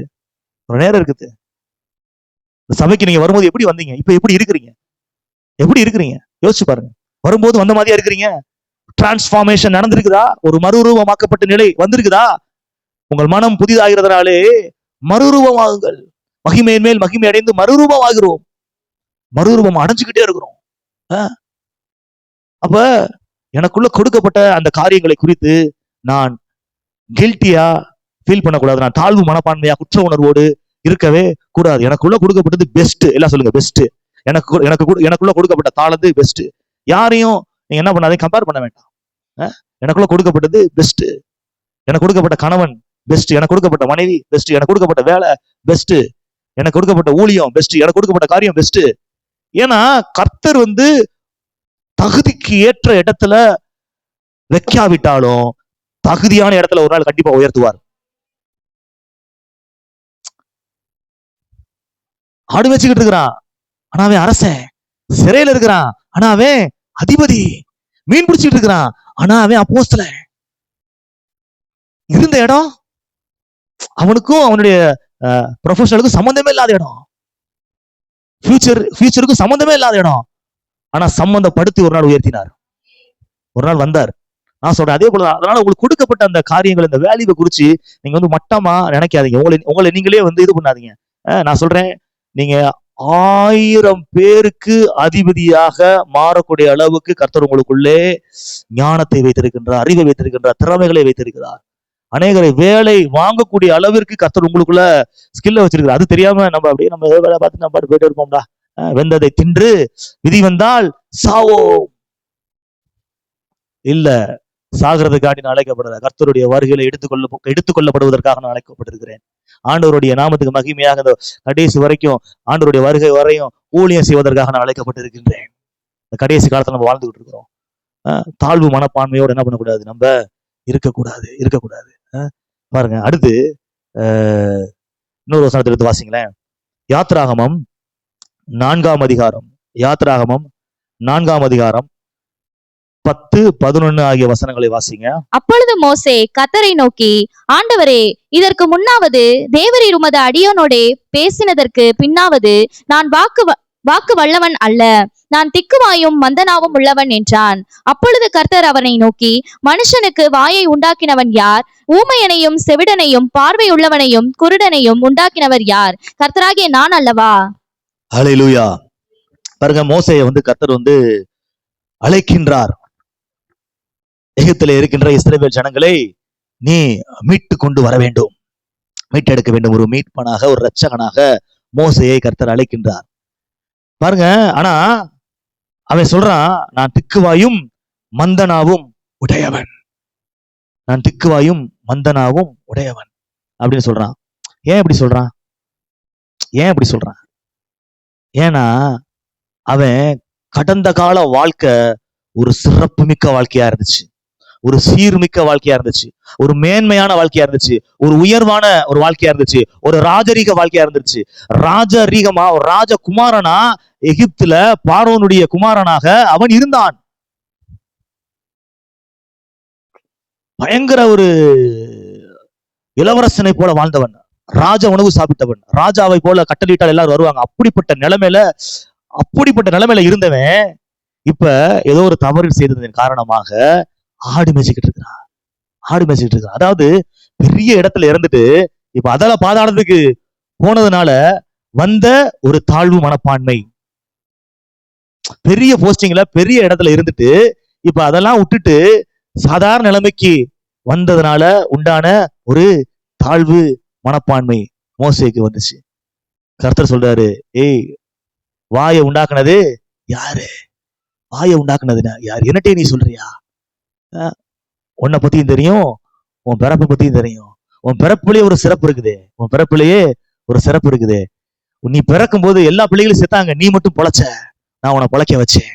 இந்த சபைக்கு நீங்க வரும்போது எப்படி வந்தீங்க, இப்ப எப்படி இருக்கிறீங்க யோசிச்சு பாருங்க. வரும்போது வந்த மாதிரியா இருக்கிறீங்க? டிரான்ஸ்பார்மேஷன் நடந்திருக்குதா? ஒரு மறுரூபமாக்கப்பட்ட நிலை வந்திருக்குதா? உங்கள் மனம் புதிதாகிறதுனாலே மறுரூபமாகுங்கள். மகிமையின் மேல் மகிமை அடைந்து மறுரூபம் அடைஞ்சுக்கிட்டே இருக்கிறோம். அப்ப எனக்குள்ள கொடுக்கப்பட்ட அந்த காரியங்களை குறித்து நான் கில்ட்டியா ஃபீல் பண்ணக்கூடாது. நான் தாழ்வு மனப்பான்மையா, குற்ற உணர்வோடு இருக்கவே கூடாது. எனக்குள்ள கொடுக்கப்பட்டது பெஸ்ட். எல்லாம் சொல்லுங்க, பெஸ்ட். எனக்குள்ள கொடுக்கப்பட்ட தாளந்து பெஸ்ட். யாரையும் நீங்க என்ன பண்ணாதீங்க, கம்பேர் பண்ண வேண்டாம். எனக்குள்ள கொடுக்கப்பட்டது பெஸ்ட். எனக்கு கொடுக்கப்பட்ட கணவன் பெஸ்ட், எனக்கு கொடுக்கப்பட்ட மனைவி பெஸ்ட், எனக்கு கொடுக்கப்பட்ட வேலை பெஸ்ட், எனக்கு கொடுக்கப்பட்ட ஊழியம் பெஸ்ட், எனக்கு கொடுக்கப்பட்ட காரியம் பெஸ்ட். ஏன்னா கர்த்தர் வந்து தகுதிக்கு ஏற்ற இடத்துல வைக்காவிட்டாலும் தகுதியான இடத்துல ஒரு நாள் கண்டிப்பா உயர்த்துவார். ஆடு வச்சுக்கிட்டு இருக்கிறான், ஆனா அவன் அரசன். சிறையில இருக்கிறான், ஆனா அவன் அதிபதி. மீன் பிடிச்சிட்டு இருக்கிறான், ஆனா அவன் அப்போஸ்தலன். இருந்த இடம் அவனுக்கும் அவனுடைய ப்ரொஃபஷனலுக்கும் சம்பந்தமே இல்லாத இடம், ஃபியூச்சருக்கும் சம்பந்தமே இல்லாத இடம். ஆனா சம்பந்தப்படுத்தி ஒரு நாள் உயர்த்தினார், ஒரு நாள் வந்தார். நான் சொல்றேன் அதே போல. அதனால உங்களுக்கு கொடுக்கப்பட்ட அந்த காரியங்கள், இந்த வேல்யூவை குறிச்சு நீங்க மட்டமா நினைக்காதீங்க. உங்களை நீங்களே இது பண்ணாதீங்க. நான் சொல்றேன், நீங்க 1000 பேருக்கு அதிபதியாக மாறக்கூடிய அளவுக்கு கர்த்தர் உங்களுக்குள்ளே ஞானத்தை வைத்திருக்கின்றார், அறிவை வைத்திருக்கின்றார், திறமைகளை வைத்திருக்கிறார். அநேகரை வேலை வாங்கக்கூடிய அளவிற்கு கர்த்தர் உங்களுக்குள்ள ஸ்கில்ல வச்சிருக்கிறார். அது தெரியாம நம்ம அப்படியே நம்ம வேலை பார்த்து நம்ம போயிட்டு இருப்போம்டா. வெந்ததை தின்று விதி வந்தால் சாவோ. இல்ல, சாகிறதுக்காண்டி நான் அழைக்கப்படல, கர்த்தருடைய வருகையில எடுத்துக்கொள்ளப்படுவதற்காக நான் அழைக்கப்பட்டிருக்கிறேன். ஆண்டவருடைய நாமத்துக்கு மகிமையாக இந்த கடைசி வரைக்கும், ஆண்டவருடைய வருகை வரையும் ஊழியம் செய்வதற்காக நான் அழைக்கப்பட்டிருக்கின்றேன். இந்த கடைசி காலத்துல நம்ம வாழ்ந்துகிட்டு இருக்கிறோம். தாழ்வு மனப்பான்மையோடு என்ன பண்ணக்கூடாது, நம்ம இருக்கக்கூடாது. பாருங்க, அடுத்து இன்னொரு வசனத்தை எடுத்து வாசிங்களேன். யாத்ராகமம் 4ஆம் அதிகாரம், யாத்ராகமம் 4ஆம் அதிகாரம் 10, 11 ஆகிய வசனங்களை வாசிங்க. அப்பொழுது மோசே கர்த்தரை நோக்கி, ஆண்டவரே, இதற்கு முன்னாவது தேவரீர் உமது அடியோனோடே பேசினதற்கு பின்னாவது நான் வாக்கு வல்லவன் அல்ல, நான் திக்குவாயும் மந்தனாவும் உள்ளவன் என்றான். அப்பொழுது கர்த்தர் அவனை நோக்கி, மனுஷனுக்கு வாயை உண்டாக்கினவன் யார்? ஊமையனையும் செவிடனையும் பார்வை உள்ளவனையும் குருடனையும் உண்டாக்கினவர் யார்? கர்த்தராகிய நான் அல்லவா? ஹல்லேலூயா. பாருங்க, மோசேயை கர்த்தர் அழைக்கின்றார். எகிப்திலே இருக்கின்ற இஸ்ரவேல் ஜனங்களை நீ மீட்டு கொண்டு வர வேண்டும், மீட்டெடுக்க வேண்டும். ஒரு மீட்பனாக, ஒரு இரட்சகனாக மோசேயை கர்த்தர் அழைக்கின்றார். பாருங்க, ஆனா அவன் சொல்றான், நான் திக்குவாயும் மந்தனாவும் உடையவன், நான் திக்குவாயும் மந்தனாவும் உடையவன் அப்படின்னு சொல்றான். ஏன் இப்படி சொல்றான்? ஏன்னா அவன் கடந்த கால வாழ்க்கை ஒரு சிறப்பு மிக்க வாழ்க்கையா இருந்துச்சு, ஒரு சீர்மிக்க வாழ்க்கையா இருந்துச்சு, ஒரு மேன்மையான வாழ்க்கையா இருந்துச்சு, ஒரு உயர்வான ஒரு வாழ்க்கையா இருந்துச்சு, ஒரு ராஜரீக வாழ்க்கையா இருந்துச்சு. ராஜரீகமா, ஒரு ராஜகுமாரனா எகிப்துல பார்வோனுடைய குமாரனாக அவன் இருந்தான். பயங்கர ஒரு இளவரசனை போல வாழ்ந்தவன், ராஜ உணவு சாப்பிட்டவன், ராஜாவை போல கட்டளையிட்டால் எல்லாரும் வருவாங்க. அப்படிப்பட்ட நிலைமையில இருந்தவன் இப்ப ஏதோ ஒரு தவறு செய்ததன் காரணமாக ஆடு மேய்ச்சிக்கிட்டு இருக்கிறான். அதாவது பெரிய இடத்துல இருந்துட்டு இப்ப அதால பாதாளத்துக்கு போனதுனால வந்த ஒரு தாழ்வு மனப்பான்மை, பெரிய போஸ்டிங்ல பெரிய இடத்துல இருந்துட்டு இப்ப அதெல்லாம் விட்டுட்டு சாதாரண நிலைமைக்கு வந்ததுனால உண்டான ஒரு தாழ்வு மனப்பான்மை மோசேக்கு வந்துச்சு. கர்த்தர் சொல்றாரு, ஏய், வாயை உண்டாக்குனது யாரு? வாயை உண்டாக்குனது யாரு? என்னட்டே நீ சொல்றியா? உன்னை பத்தியும் தெரியும், உன் பிறப்பை பத்தியும் தெரியும். உன் பிறப்புலயே ஒரு சிறப்பு இருக்குது. நீ பிறக்கும் போது எல்லா பிள்ளைகளும் செத்தாங்க, நீ மட்டும் பொழைச்ச, நான் உன்னை பொழைக்க வச்சேன்.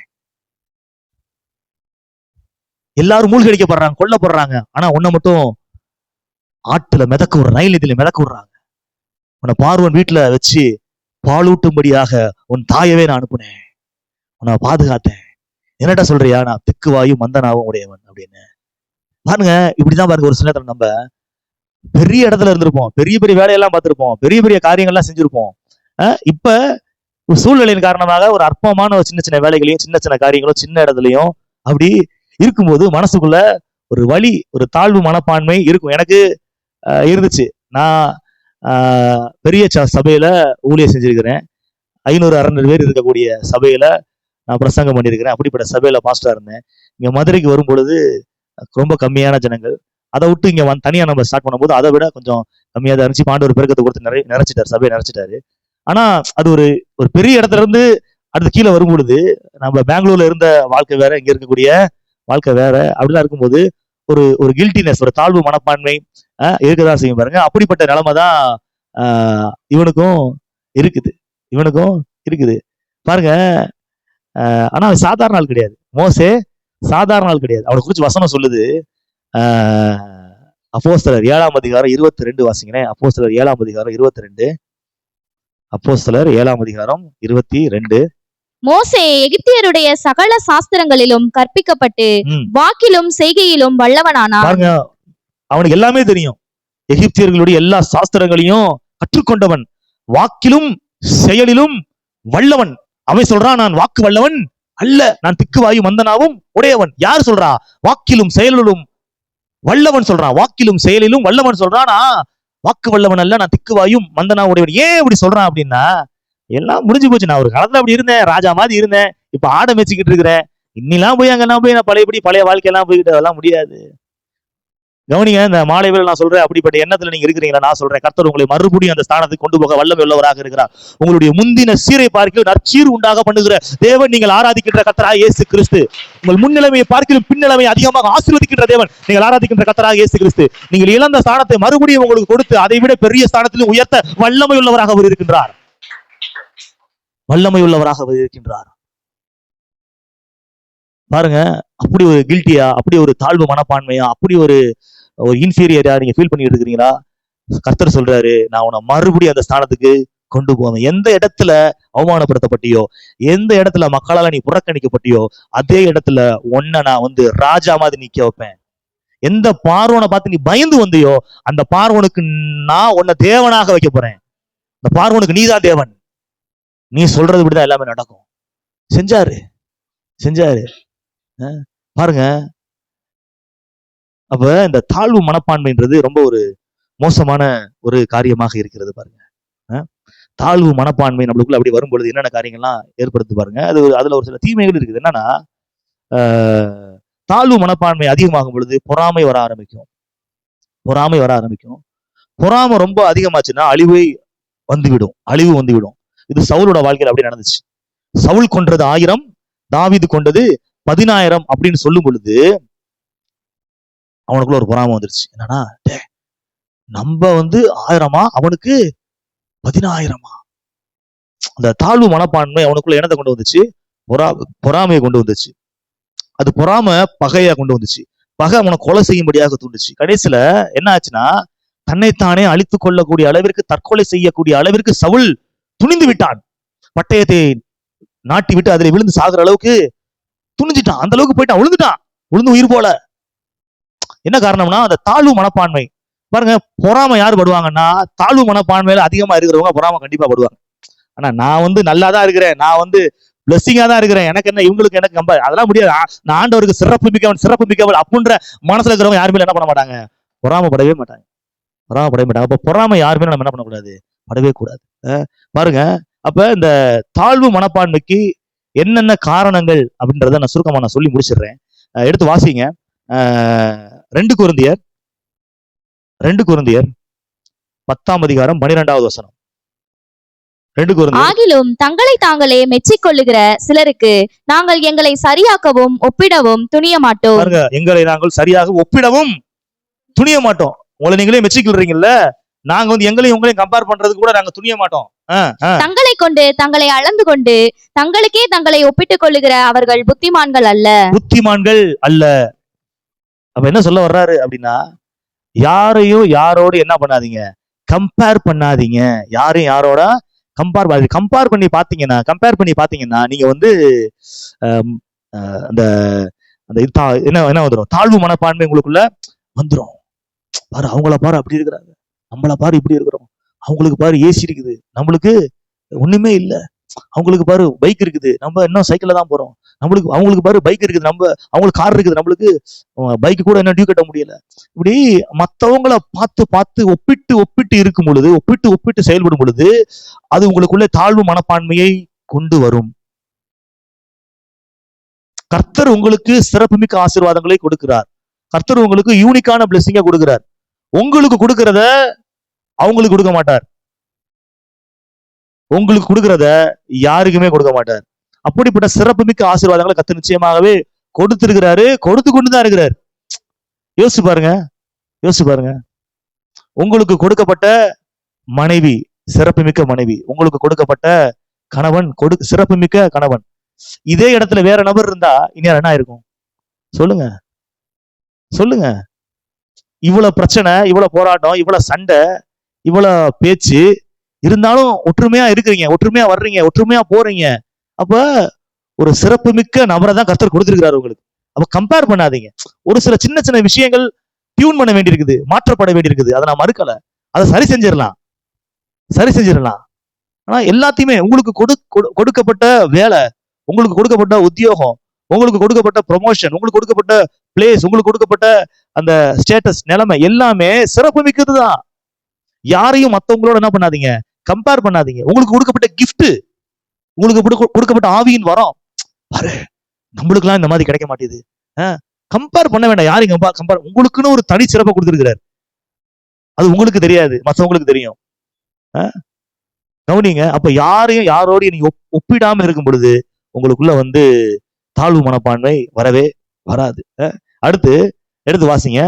எல்லாரும் மூழ்கடிக்கப்படுறாங்க, கொல்லப்படுறாங்க, ஆனா உன்னை மட்டும் ஆட்டுல மிதக்க விடுற, நைல் நதியில மிதக்க விடுறாங்க. உன்னை பார்வன் வீட்டுல வச்சு பாலூட்டும்படியாக உன் தாயவே நான் அனுப்புனேன், உன்னை பாதுகாத்தேன். என்னட்ட சொல்றியா, நான் திக்குவாயும் மந்தனாவும் உடையவன் அப்படின்னு. பாருங்க, இப்படிதான் பாருங்க, ஒரு சில நேரத்துல நம்ம பெரிய இடத்துல இருந்திருப்போம், பெரிய பெரிய வேலையெல்லாம் பார்த்திருப்போம், பெரிய பெரிய காரியங்கள்லாம் செஞ்சிருப்போம். இப்ப சூழ்நிலையின் காரணமாக ஒரு அற்பமான ஒரு சின்ன சின்ன வேலைகளையும், சின்ன சின்ன காரியங்களும், சின்ன இடத்துலயும் அப்படி இருக்கும்போது மனசுக்குள்ள ஒரு வலி, ஒரு தாழ்வு மனப்பான்மை இருக்கும். எனக்கு இருந்துச்சு. நான் பெரிய சபையில ஊழியம் செஞ்சிருக்கிறேன். 500-600 பேர் இருக்கக்கூடிய சபையில நான் பிரசங்கம் பண்ணியிருக்கிறேன். அப்படிப்பட்ட சபையில பாஸ்டரா இருந்தேன். இங்க மதுரைக்கு வரும் பொழுது ரொம்ப கம்மியான ஜனங்கள். அதை விட்டு இங்க தனியா நம்ம ஸ்டார்ட் பண்ணும்போது அதை விட கொஞ்சம் கம்மியா தான் இருந்துச்சு. ஆண்டவர் பெருக்கத்தை கொடுத்து நிறைச்சிட்டாரு, சபையை நிறைச்சிட்டாரு. ஆனா அது ஒரு ஒரு பெரிய இடத்துல இருந்து அடுத்து கீழே வரும் பொழுது, நம்ம பெங்களூர்ல இருந்த வாழ்க்கை வேற, இங்க இருக்கக்கூடிய வாழ்க்கை வேற. அப்படிலாம் இருக்கும்போது ஒரு ஒரு கில்ட்டினஸ், ஒரு தாழ்வு மனப்பான்மை இருக்கதான் செய்யும் பாருங்க. அப்படிப்பட்ட நிலைமை தான் இவனுக்கும் இருக்குது பாருங்க. ஆனா அவன் சாதாரண ஆள் கிடையாது, மோசே சாதாரண ஆள் கிடையாது. அவனை குறிச்சு வசனம் சொல்லுது. அப்போஸ்தலர் 7ஆம் அதிகாரம் 22 வாசிங்களேன். அப்போஸ்தலர் 7ஆம் அதிகாரம் 22. அப்போஸ்தலர் 7ஆம் அதிகாரம் 22. மோசே எகிப்தியருடைய சகல சாஸ்திரங்களிலும் கற்பிக்கப்பட்டு வாக்கிலும் செய்கையிலும் வல்லவனானான். பாருங்க, அவனுக்கு எல்லாமே தெரியும். எகிப்தியர்களுடைய எல்லா சாஸ்திரங்களையும் கற்றுக்கொண்டவன், வாக்கிலும் செயலிலும் வல்லவன். அவன் சொல்றான், நான் வாக்கு வல்லவன் அல்ல, நான் திக்குவாயு மந்தனாவும் உடையவன். யார் சொல்றா? வாக்கிலும் செயலிலும் வல்லவன் சொல்றான். வாக்கிலும் செயலிலும் வல்லவன் சொல்றானா, வாக்கு வல்லவன் அல்ல, நான் திக்குவாயும் மந்தனா உடையவன். ஏன் இப்படி சொல்றான் அப்படின்னா, எல்லாம் முடிஞ்சு போச்சு. நான் ஒரு காலத்துல அப்படி இருந்தேன், ராஜா மாதிரி இருந்தேன், இப்ப ஆடை மேய்ச்சிக்கிட்டு இருக்கிறேன். இன்னிலாம் போய் அங்கெல்லாம் போய் நான் பழைய வாழ்க்கையெல்லாம் போய்கிட்டு அதெல்லாம் முடியாது. கவனிங்க, இந்த மாலை வேளை நான் சொல்றேன், அப்படிப்பட்ட எண்ணத்துல நீங்க இருக்கிறீங்களா? நான் சொல்றேன், கர்த்தர் உங்களை மறுபடியும் அந்த ஸ்தானத்துக்கு கொண்டு போக வல்லமை உள்ளவராக இருக்கிறார். உங்களுடைய முந்தின சீரை பார்க்க நற்சீர் உண்டாக பண்ணுகிற தேவன் நீங்கள் ஆராதிக்கின்ற கர்த்தராக இயேசு கிறிஸ்து. உங்கள் முன்னிலைமையை பார்க்கிலும் பின்னிலைமையை அதிகமாக ஆசீர்வதிக்கின்ற தேவன் நீங்கள் ஆராதிக்கின்ற கர்த்தராக இயேசு கிறிஸ்து. நீங்கள் இழந்த ஸ்தானத்தை மறுபடியும் உங்களுக்கு கொடுத்து அதை விட பெரிய ஸ்தானத்திலும் உயர்த்த வல்லமை உள்ளவராக அவர் இருக்கின்றார். வல்லமை உள்ளவராக அவர் இருக்கின்றார். பாருங்க, அப்படி ஒரு கில்ட்டியா, அப்படி ஒரு தாழ்வு மனப்பான்மையா, அப்படி ஒரு இன்ஃபீரியரா நீங்க ஃபீல் பண்ணிட்டு இருக்கிறீங்களா? கர்த்தர் சொல்றாரு, நான் உன்னை மறுபடியும் அந்த ஸ்தானத்துக்கு கொண்டு போவேன். எந்த இடத்துல அவமானப்படுத்தப்பட்டியோ, எந்த இடத்துல மக்களால நீ புறக்கணிக்கப்பட்டியோ, அதே இடத்துல உன்னை நான் ராஜா மாதிரி நிக்க வைப்பேன். எந்த பார்வோனை பார்த்து நீ பயந்து வந்தியோ, அந்த பார்வோனுக்கு நான் உன்னை தேவனாக வைக்க போறேன். அந்த பார்வோனுக்கு நீதான் தேவன். நீ சொல்றது இப்படிதான் எல்லாமே நடக்கும். செஞ்சாரு. பாருங்க, அப்ப இந்த தாழ்வு மனப்பான்மைன்றது ரொம்ப ஒரு மோசமான ஒரு காரியமாக இருக்கிறது. பாருங்க, தாழ்வு மனப்பான்மை நம்மளுக்குள்ள அப்படி வரும் பொழுது என்னென்ன காரியங்கள்லாம் ஏற்படுத்து பாருங்க. அதுல ஒரு சில தீமைகள் இருக்குது. என்னன்னா, தாழ்வு மனப்பான்மை அதிகமாகும் பொழுது பொறாமை வர ஆரம்பிக்கும். பொறாமை ரொம்ப அதிகமாச்சுன்னா அழிவு வந்துவிடும். இது சவுலோட வாழ்க்கையில் அப்படி நடந்துச்சு. சவுல் கொன்றது 1000, தாவீது கொண்டது 10,000 அப்படின்னு சொல்லும் பொழுது அவனுக்குள்ள ஒரு பொறாமை வந்துருச்சு. என்னன்னா, நம்ம 1000, அவனுக்கு 10,000. அந்த தாழ்வு மனப்பான்மை அவனுக்குள்ள என்னத்தை கொண்டு வந்துச்சு? பொறாமையை கொண்டு வந்துச்சு. அது பொறாமை பகையா கொண்டு வந்துச்சு. பகை அவனை கொலை செய்யும்படியாக தூண்டுச்சு. கடைசியில என்ன ஆச்சுன்னா, தன்னைத்தானே அழித்துக் கொள்ளக்கூடிய அளவிற்கு, தற்கொலை செய்யக்கூடிய அளவிற்கு சவுல் துணிந்து விட்டான். பட்டயத்தை நாட்டி விட்டு அதில் விழுந்து சாகுற அளவுக்கு துணிஞ்சிட்டான். அந்த அளவுக்கு போயிட்டான், விழுந்து உயிர் போல. என்ன காரணம்னா, அந்த தாழ்வு மனப்பான்மை. பாருங்க, பொறாமை யாரு படுவாங்கன்னா, தாழ்வு மனப்பான்மையில அதிகமா இருக்கிறவங்க பொறாமை கண்டிப்பா படுவாங்க. ஆனா நான் நல்லா தான் இருக்கிறேன், நான் பிளஸிங்கா தான் இருக்கிறேன், எனக்கு என்ன இவங்களுக்கு எனக்கு கம்பேர், அதெல்லாம் முடியாது, நான் ஆண்டவருக்கு சிறப்பு மிக்கவன் அப்படின்ற மனசுல இருக்கிறவங்க யாருமே என்ன பண்ண மாட்டாங்க? பொறாமப்படவே மாட்டாங்க. அப்ப பொறாமை யாருமே நம்ம என்ன பண்ணக்கூடாது? படவே கூடாது. பாருங்க, அப்ப இந்த தாழ்வு மனப்பான்மைக்கு என்னென்ன காரணங்கள் அப்படின்றத நான் சுருக்கமா சொல்லி முடிச்சிடுறேன். எடுத்து வாசிங்க. 2 கொரிந்தியர் 10:12. 2 கொரிந்தியர். ஆகிலும் தங்களை தாங்களே மெச்சிக்கொள்ளுகிற சிலருக்கு நாங்கள் எங்களை சரியாக்கவும் ஒப்பிடவும் துணிய மாட்டோம். பாருங்க, எங்களை நாங்கள் சரியாக ஒப்பிடவும் துணிய மாட்டோம். உங்களை நீங்களே மெச்சிக்கொள்றீங்கல்ல, நாங்க எங்களையும் உங்களையும் கம்பேர் பண்றதுக்கு கூட நாங்க துணிய மாட்டோம். தங்களை கொண்டு தங்களை அளந்து கொண்டு தங்களுக்கே தங்களை ஒப்பிட்டுக் கொள்ளுகிற அவர்கள் புத்திமான்கள் அல்ல. அப்ப என்ன சொல்ல வர்றாரு அப்படின்னா, யாரையும் யாரோடு என்ன பண்ணாதீங்க? கம்பேர் பண்ணாதீங்க. யாரையும் யாரோட கம்பேர் பண்ணி பாத்தீங்கன்னா நீங்க அந்த என்ன வந்துடும்? தாழ்வு மனப்பான்மை உங்களுக்குள்ள வந்துடும். பாரு, அவங்கள பாரு அப்படி இருக்கிறாங்க, நம்மள பாரு இப்படி இருக்கிறோம், அவங்களுக்கு பாரு ஏசி இருக்குது, நம்மளுக்கு ஒண்ணுமே இல்ல. அவங்களுக்கு பாரு பைக் இருக்குது, நம்ம இன்னும் சைக்கிள்ல தான் போறோம். அவங்களுக்கு பாரு பைக் இருக்குது, அவங்களுக்கு கார் இருக்குது, நம்மளுக்கு பைக் கூட என்ன டியூ கட்ட முடியல. இப்படி மத்தவங்களை பார்த்து ஒப்பிட்டு இருக்கும் பொழுது, ஒப்பிட்டு செயல்படும் பொழுது அது உங்களுக்குள்ள தாழ்வு மனப்பான்மையை கொண்டு வரும். கர்த்தர் உங்களுக்கு சிறப்புமிக்க ஆசீர்வாதங்களை கொடுக்கிறார். கர்த்தர் உங்களுக்கு யூனிக்கான பிளெஸிங்கா கொடுக்கிறார். உங்களுக்கு கொடுக்கிறத அவங்களுக்கு கொடுக்க மாட்டார். உங்களுக்கு கொடுக்கிறத யாருக்குமே கொடுக்க மாட்டார். அப்படிப்பட்ட சிறப்புமிக்க ஆசீர்வாதங்களை கர்த்தர் நிச்சயமாகவே கொடுத்திருக்கிறாரு, கொடுத்து கொண்டுதான் இருக்கிறார். யோசிச்சு பாருங்க. உங்களுக்கு கொடுக்கப்பட்ட மனைவி சிறப்புமிக்க மனைவி, உங்களுக்கு கொடுக்கப்பட்ட கணவன் சிறப்புமிக்க கணவன். இதே இடத்துல வேற நபர் இருந்தா இனியார் என்ன இருக்கும்? சொல்லுங்க. இவ்வளவு பிரச்சனை, இவ்வளவு போராட்டம், இவ்வளவு சண்டை, இவ்வளவு பேச்சு இருந்தாலும் ஒற்றுமையா இருக்கிறீங்க, ஒற்றுமையா வர்றீங்க, ஒற்றுமையா போறீங்க. அப்ப ஒரு சிறப்புமிக்க நபரை தான் கர்த்தர் கொடுத்திருக்கிறார் உங்களுக்கு. அப்ப கம்பேர் பண்ணாதீங்க. ஒரு சில சின்ன விஷயங்கள் டியூன் பண்ண வேண்டியிருக்குது, மாற்றப்பட வேண்டியிருக்குது. அதை நான் மறுக்கல. அதை சரி செஞ்சிடலாம். ஆனா எல்லாத்தையுமே உங்களுக்கு கொடுக்கப்பட்ட வேலை, உங்களுக்கு கொடுக்கப்பட்ட உத்தியோகம், உங்களுக்கு கொடுக்கப்பட்ட ப்ரொமோஷன், உங்களுக்கு கொடுக்கப்பட்ட பிளேஸ், உங்களுக்கு கொடுக்கப்பட்ட அந்த ஸ்டேட்டஸ், நிலைமை எல்லாமே சிறப்பு மிக்கதுதான். யாரையும் மத்தவங்களோட என்ன பண்ணாதீங்க, கம்பேர் பண்ணாதீங்க. உங்களுக்கு கொடுக்கப்பட்ட கிஃப்ட், உங்களுக்கு கொடுக்கப்பட்ட ஆவியின் வரம் பாரு, நம்மளுக்கெல்லாம் இந்த மாதிரி கிடைக்க மாட்டேது. கம்பேர் பண்ண வேண்டாம். யாரையும் கம்பேர், உங்களுக்குன்னு ஒரு தனி சிறப்பை கொடுத்திருக்கிறார். அது உங்களுக்கு தெரியாது, மற்றவங்களுக்கு தெரியும். கவனிங்க. அப்ப யாரையும் யாரோடையும் நீங்க ஒப்பிடாம இருக்கும் பொழுது உங்களுக்குள்ள வந்து தாழ்வு மனப்பான்மை வரவே வராது. எடுத்து வாசிங்க.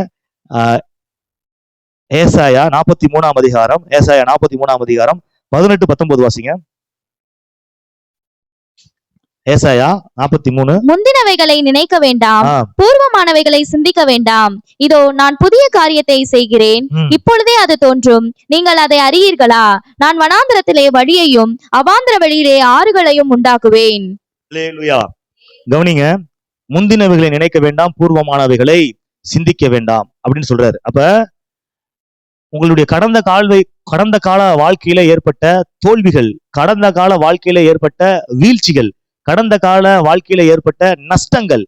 ஏசாயா 43ஆம் அதிகாரம், ஏசாயா 43ஆம் அதிகாரம் 18-19 வாசிங்க. ஏசாயா 43. முந்தினவைகளை நினைக்க வேண்டாம், பூர்வமானவைகளை சிந்திக்க வேண்டாம். இதோ நான் புதிய காரியத்தை செய்கிறேன், இப்பொழுதே அது தோன்றும், நீங்கள் அதை அறியீர்களா? நான் வனாந்திரத்திலே வழியையும் அவாந்திர வழியிலே ஆறுகளையும் உண்டாக்குவேன். கவனிங்க. முந்தினவைகளை நினைக்க வேண்டாம், பூர்வமானவைகளை சிந்திக்க வேண்டாம் அப்படின்னு சொல்றாரு. அப்ப உங்களுடைய கடந்த கால வாழ்க்கையில ஏற்பட்ட தோல்விகள், கடந்த கால வாழ்க்கையில ஏற்பட்ட வீழ்ச்சிகள், கடந்த கால வாழ்க்கையில ஏற்பட்ட நஷ்டங்கள்,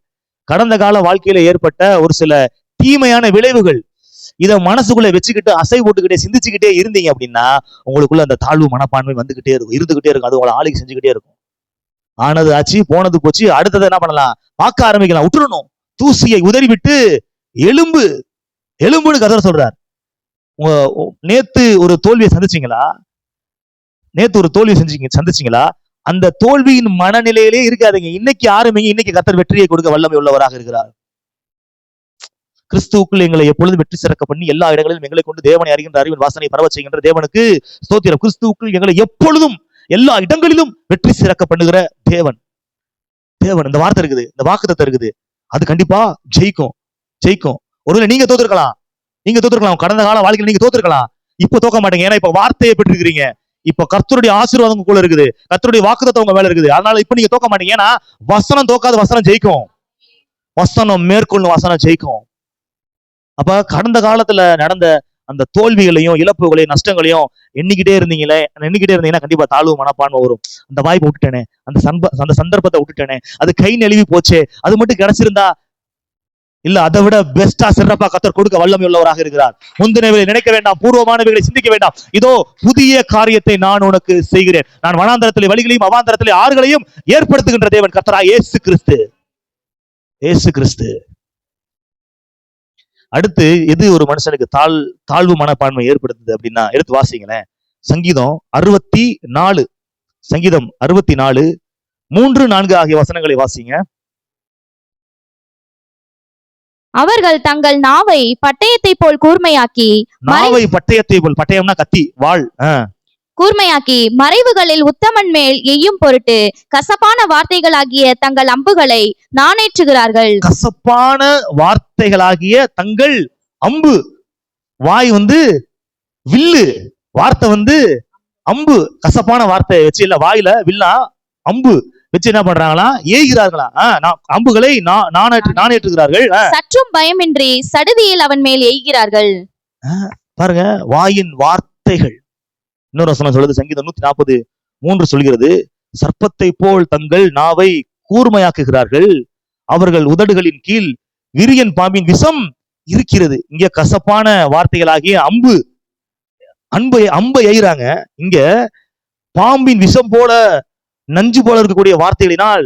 கடந்த கால வாழ்க்கையில ஏற்பட்ட ஒரு சில தீமையான விளைவுகள், இதை மனசுக்குள்ள வச்சுக்கிட்டு அசை போட்டுக்கிட்டே சிந்திச்சுக்கிட்டே இருந்தீங்க அப்படின்னா உங்களுக்குள்ள அந்த தாழ்வு மனப்பான்மை வந்துகிட்டே இருக்கும், இருந்துகிட்டே இருக்கும். அது உங்களை ஆளுக்கு செஞ்சுக்கிட்டே இருக்கும். ஆனது ஆச்சு, போனது போச்சு, அடுத்தது என்ன பண்ணலாம், பார்க்க ஆரம்பிக்கலாம். விட்டுறணும். தூசியை உதறிவிட்டு எலும்புன்னு கதற சொல்றார். நேத்து ஒரு தோல்வியை சந்திச்சீங்களா? சந்திச்சீங்களா? அந்த தோல்வியின் மனநிலையிலே இருக்காதீங்க. இன்னைக்கு ஆரம்பிங்க. இன்னைக்கு கர்த்தர் வெற்றியை கொடுக்க வல்லமை உள்ளவராக இருக்கிறார். கிறிஸ்துவுக்குள் எங்களை எப்பொழுதும் வெற்றி சிறக்க பண்ணி எல்லா இடங்களிலும் எங்களை கொண்டு தேவனை அறிகின்ற அறிவின் வாசனை பரவ செய்கின்ற தேவனுக்கு ஸ்தோத்திரம். கிறிஸ்துவுக்குள் எங்களை எப்பொழுதும் எல்லா இடங்களிலும் வெற்றி சிறக்க பண்ணுகிற தேவன். இந்த வார்த்தை இருக்குது, இந்த வாக்குத்தத்தம் இருக்குது. அது கண்டிப்பா ஜெயிக்கும். ஒருவேளை நீங்க தோத்துருக்கலாம். கடந்த கால வாழ்க்கையில நீங்க தோத்துருக்கலாம். இப்ப தோக்க மாட்டீங்க. ஏன்னா இப்ப வார்த்தையை பெற்றிருக்கிறீங்க. இப்ப கர்த்தருடைய ஆசீர்வாதம் கூட இருக்குது, கர்த்தருடைய வாக்குத்தத்தம் உங்க மேல இருக்குது. அதனால இப்ப நீங்க தோக்க மாட்டீங்க. ஏன்னா வசனம் தோக்காது, வசனம் ஜெயிக்கும். வசனம் மேற்கொள்ளும், வசனம் ஜெயிக்கும். அப்ப கடந்த காலத்துல நடந்த அந்த தோல்விகளையும் இழப்புகளையும் நஷ்டங்களையும் எண்ணிக்கிட்டே இருந்தீங்கன்னா கண்டிப்பா தாழ்வு மனப்பான்மை வரும். அந்த வாய்ப்பை விட்டுட்டேனே, அந்த சந்தர்ப்பத்தை விட்டுட்டேனே, அது கை நழுவி போச்சே, அது மட்டும் கிடைச்சிருந்தா இல்ல, அதை விட பெஸ்டா சிறப்பா கர்த்தர் கொடுக்க வல்லமை உள்ளவராக இருக்கிறார். முந்தினவைகளை நினைக்க வேண்டாம், பூர்வமானவைகளை சிந்திக்க வேண்டாம். இதோ புதிய காரியத்தை நான் உனக்கு செய்கிறேன். நான் வனாந்தரத்திலே வழிகளையும் அவாந்தரத்திலே ஆறுகளையும் ஏற்படுத்துகின்ற தேவன் கர்த்தராகிய இயேசு கிறிஸ்து. அடுத்து எது ஒரு மனுஷனுக்கு தாழ்வு மனப்பான்மை ஏற்படுத்துது அப்படின்னா, எடுத்து வாசிங்களேன். சங்கீதம் 64, 3-4 ஆகிய வசனங்களை வாசிங்க. அவர்கள் தங்கள் நாவை பட்டயத்தை போல் கூர்மையாக்கி, பட்டயம்னா கத்தி, வாள், கூர்மையாக்கி மறைவுகளில் உத்தமன் மேல் எய்யும் பொருட்டு கசப்பான வார்த்தைகளாகிய தங்கள் அம்புகளை நாணேற்றுகிறார்கள். கசப்பான வார்த்தைகளாகிய தங்கள் அம்பு. வாய் வில்லு, வார்த்தை அம்பு. கசப்பான வார்த்தை வச்சு இல்ல, வாயில வில்லா அம்பு வச்சு என்ன பண்றாங்களா, ஏய்கிறார்களா, அம்புகளை நாணேற்றுகிறார்கள். சற்றும் பயமின்றி சடுதியில் அவன் மேல் எய்கிறார்கள். பாருங்க, வாயின் வார்த்தைகள். இன்னொரு வசனம் சொல்லுது, சங்கீதம் 143 சொல்கிறது, சர்ப்பத்தை போல் தங்கள் நாவை கூர்மையாக்குகிறார்கள், அவர்கள் உதடுகளின் கீழ் விரியன் பாம்பின் விஷம் இருக்கிறது. இங்க கசப்பான வார்த்தைகளாகிய அம்பை எய்கிறாங்க. இங்க பாம்பின் விஷம் போல, நஞ்சு போல இருக்கக்கூடிய வார்த்தைகளினால்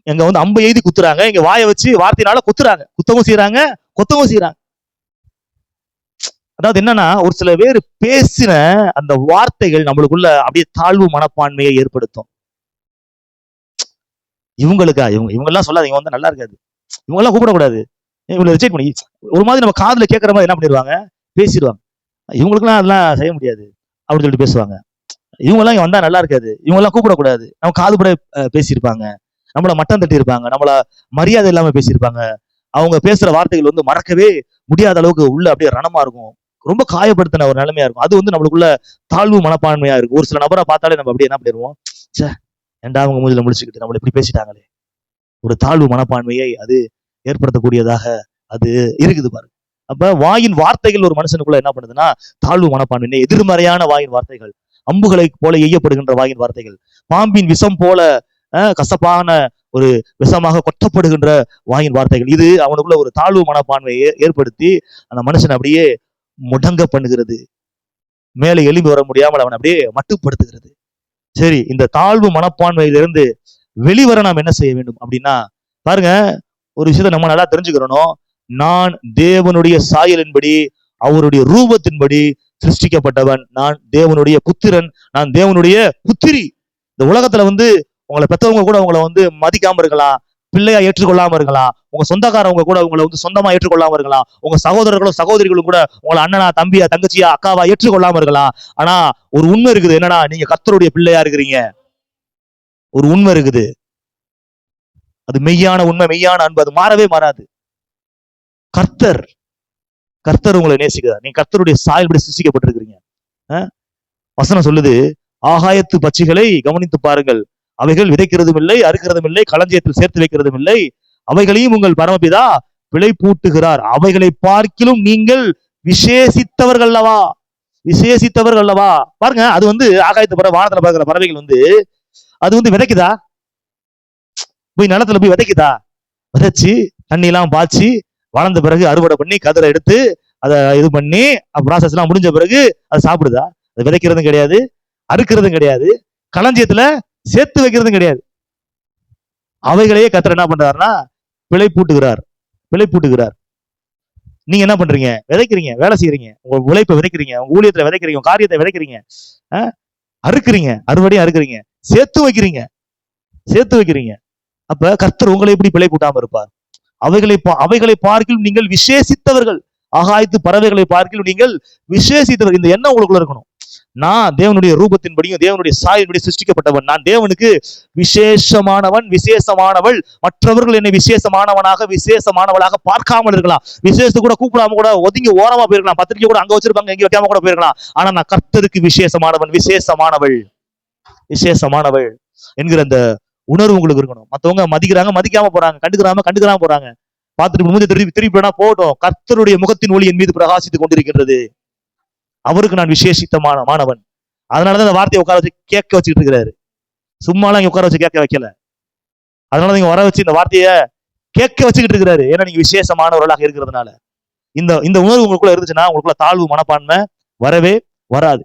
எங்க அம்பை எய்தி குத்துறாங்க. இங்க வாயை வச்சு வார்த்தையினால குத்துறாங்க, குத்தவும் செய்யறாங்க. அதாவது என்னன்னா, ஒரு சில பேர் பேசின அந்த வார்த்தைகள் நம்மளுக்குள்ள அப்படியே தாழ்வு மனப்பான்மையை ஏற்படுத்தும். இவங்க எல்லாம் சொல்லாதீங்க, இவங்க நல்லா இருக்காது, இவங்க எல்லாம் கூப்பிடக்கூடாது, இவங்களை ரிஜெக்ட் பண்ணி ஒரு மாதிரி நம்ம காதுல கேட்கற மாதிரி என்ன பண்ணிடுவாங்க, பேசிடுவாங்க. இவங்களுக்குலாம் அதெல்லாம் செய்ய முடியாது அப்படின்னு சொல்லிட்டு பேசுவாங்க. இவங்க எல்லாம் இங்க வந்தா நல்லா இருக்காது, இவங்க எல்லாம் கூப்பிடக்கூடாது, நம்ம காது கூட பேசியிருப்பாங்க, நம்மள மட்டம் தட்டி இருப்பாங்க, நம்மள மரியாதை இல்லாம பேசியிருப்பாங்க. அவங்க பேசுற வார்த்தைகள் மறக்கவே முடியாத அளவுக்கு உள்ள அப்படியே ரணமா இருக்கும், ரொம்ப காயப்படுத்தின ஒரு நிலைமையா இருக்கும். அது நம்மளுக்குள்ள தாழ்வு மனப்பான்மையா இருக்கும். ஒரு சில நபரை பார்த்தாலே நம்ம அப்படியே என்ன பண்ணிடுவோம், சே ஏண்டா அவங்க மூஞ்சில முடிச்சுக்கிட்டு நம்மள இப்படி பேசிட்டாங்களே. ஒரு தாழ்வு மனப்பான்மையை அது ஏற்படுத்தக்கூடியதாக அது இருக்குது பாருங்க. அப்ப வாயின் வார்த்தைகள் ஒரு மனுஷனுக்குள்ள என்ன பண்ணுதுன்னா தாழ்வு மனப்பான்மை, எதிர்மறையான வாயின் வார்த்தைகள், அம்புகளை போல எய்யப்படுகின்ற வாயின் வார்த்தைகள், பாம்பின் விஷம் போல கசப்பான ஒரு விஷமாக கொட்டப்படுகின்ற வாயின் வார்த்தைகள், இது அவனுக்குள்ள ஒரு தாழ்வு மனப்பான்மையை ஏற்படுத்தி அந்த மனுஷன் அப்படியே முடங்க பண்ணுகிறது, மேலே எழும்பி வர முடியாமல் அவன் அப்படியே மட்டுப்படுத்துகிறது. சரி, இந்த தாழ்வு மனப்பான்மையிலிருந்து வெளிவர நாம் என்ன செய்ய வேண்டும் அப்படின்னா, பாருங்க, ஒரு விஷயத்தை நம்ம நல்லா தெரிஞ்சுக்கிறோம். நான் தேவனுடைய சாயலின்படி, அவருடைய ரூபத்தின்படி சிருஷ்டிக்கப்பட்டவன், நான் தேவனுடைய புத்திரன், நான் தேவனுடைய புத்திரி. இந்த உலகத்துல உங்களை பெற்றவங்க கூட உங்களை மதிக்காம இருக்கலாம், பிள்ளையா ஏற்றுக்கொள்ளாம இருக்கலாம், உங்க சொந்தக்காரவங்க கூட உங்களை சொந்தமா ஏற்றுக்கொள்ளாம இருக்கலாம், உங்க சகோதரர்களும் சகோதரிகளும் கூட உங்களை அண்ணனா, தம்பியா, தங்கச்சியா, அக்காவா ஏற்றுக்கொள்ளாம இருக்கலாம். ஆனா ஒரு உண்மை இருக்குது, என்னன்னா நீங்க கர்த்தருடைய பிள்ளையா இருக்கிறீங்க. ஒரு உண்மை இருக்குது, அது மெய்யான உண்மை, மெய்யான அன்பு, அது மாறவே மாறாது. கர்த்தர் உங்களை நேசிக்கிறார். நீங்க கர்த்தருடைய சாயல்படி சிருஷ்டிக்கப்பட்டிருக்கிறீங்க. வசனம் சொல்லுது, ஆகாயத்து பட்சிகளை கவனித்து பாருங்கள், அவைகள் விதைக்கிறதும் இல்லை, அறுக்கிறதும் இல்லை, களஞ்சியத்தில் சேர்த்து வைக்கிறதும் இல்லை, அவைகளையும் உங்கள் பரமபிதா பிழை பூட்டுகிறார். அவைகளை பார்க்கிலும் நீங்கள் விசேஷித்தவர்கள் அல்லவா, விசேஷித்தவர்கள் அல்லவா. பாருங்க, அது ஆகாயத்து வானத்துல பார்க்கிற பறவைகள் அது விதைக்குதா? போய் நிலத்துல போய் விதைக்குதா? விதைச்சு தண்ணி எல்லாம் பாய்ச்சி வளர்ந்த பிறகு அறுவடை பண்ணி கதிரை எடுத்து அதை இது பண்ணி ப்ராசஸ் எல்லாம் முடிஞ்ச பிறகு அதை சாப்பிடுதா? அது விதைக்கிறதும் கிடையாது, அறுக்கிறதும் கிடையாது, களஞ்சியத்துல சேர்த்து வைக்கிறதும் கிடையாது. அவைகளையே கர்த்தர் என்ன பண்றாருன்னா பிழை பூட்டுகிறார். நீங்க என்ன பண்றீங்க? விதைக்கிறீங்க, வேலை செய்யறீங்க, உங்க உழைப்பை விதைக்கிறீங்க, உங்க ஊழியத்துல விதைக்கிறீங்க, உங்க காரியத்தை விதைக்கிறீங்க, அறுக்கிறீங்க, அறுவடையும் அறுக்கிறீங்க, சேர்த்து வைக்கிறீங்க. அப்ப கர்த்தர் உங்களை எப்படி பிழை பூட்டாம இருப்பார்? அவைகளை பார்க்கிலும் நீங்கள் விசேஷித்தவர்கள், ஆகாயத்து பறவைகளை பார்க்கிலும் நீங்கள் விசேஷித்தவர்கள். இந்த எண்ணம் உங்களுக்குள்ள இருக்கணும். நான் தேவனுடைய ரூபத்தின்படியும் தேவனுடைய சாயலின்படி சிருஷ்டிக்கப்பட்டவன், நான் தேவனுக்கு விசேஷமானவன், விசேஷமானவள். மற்றவர்கள் என்னை விசேஷமானவளாக பார்க்காமல் இருக்கலாம், விசேஷத்து கூட கூப்பிடாம கூட ஒதுங்கி ஓரமா போயிருக்கலாம், பத்திரிக்கை கூட அங்க வச்சிருப்பாங்க, எங்க வைக்காம கூட போயிருக்கலாம். ஆனா நான் கர்த்தருக்கு விசேஷமானவன், விசேஷமானவள் என்கிற அந்த உணர்வு உங்களுக்கு இருக்கணும். மத்தவங்க மதிக்கிறாங்க, மதிக்காம போறாங்க, கண்டுக்கிறாம போறாங்க, பார்த்துட்டு மூஞ்சி திருப்பி போகட்டும். கர்த்தருடைய முகத்தின் ஒளி என் மீது பிரகாசித்துக் கொண்டிருக்கின்றது, அவருக்கு நான் விசேஷித்தமானவன். அதனாலதான் இந்த வார்த்தையை உட்கார வச்சு கேட்க வச்சுக்கிட்டு இருக்கிறாரு. சும்மாலாம் இங்க உட்கார வச்சு கேட்க வைக்கல, அதனால நீங்க வர வச்சு இந்த வார்த்தையை கேட்க வச்சுக்கிட்டு இருக்கிறாரு. ஏன்னா நீங்க விசேஷமானவர்களாக இருக்கிறதுனால. இந்த உணர்வு உங்களுக்குள்ள இருந்துச்சுன்னா உங்களுக்குள்ள தாழ்வு மனப்பான்மை வரவே வராது.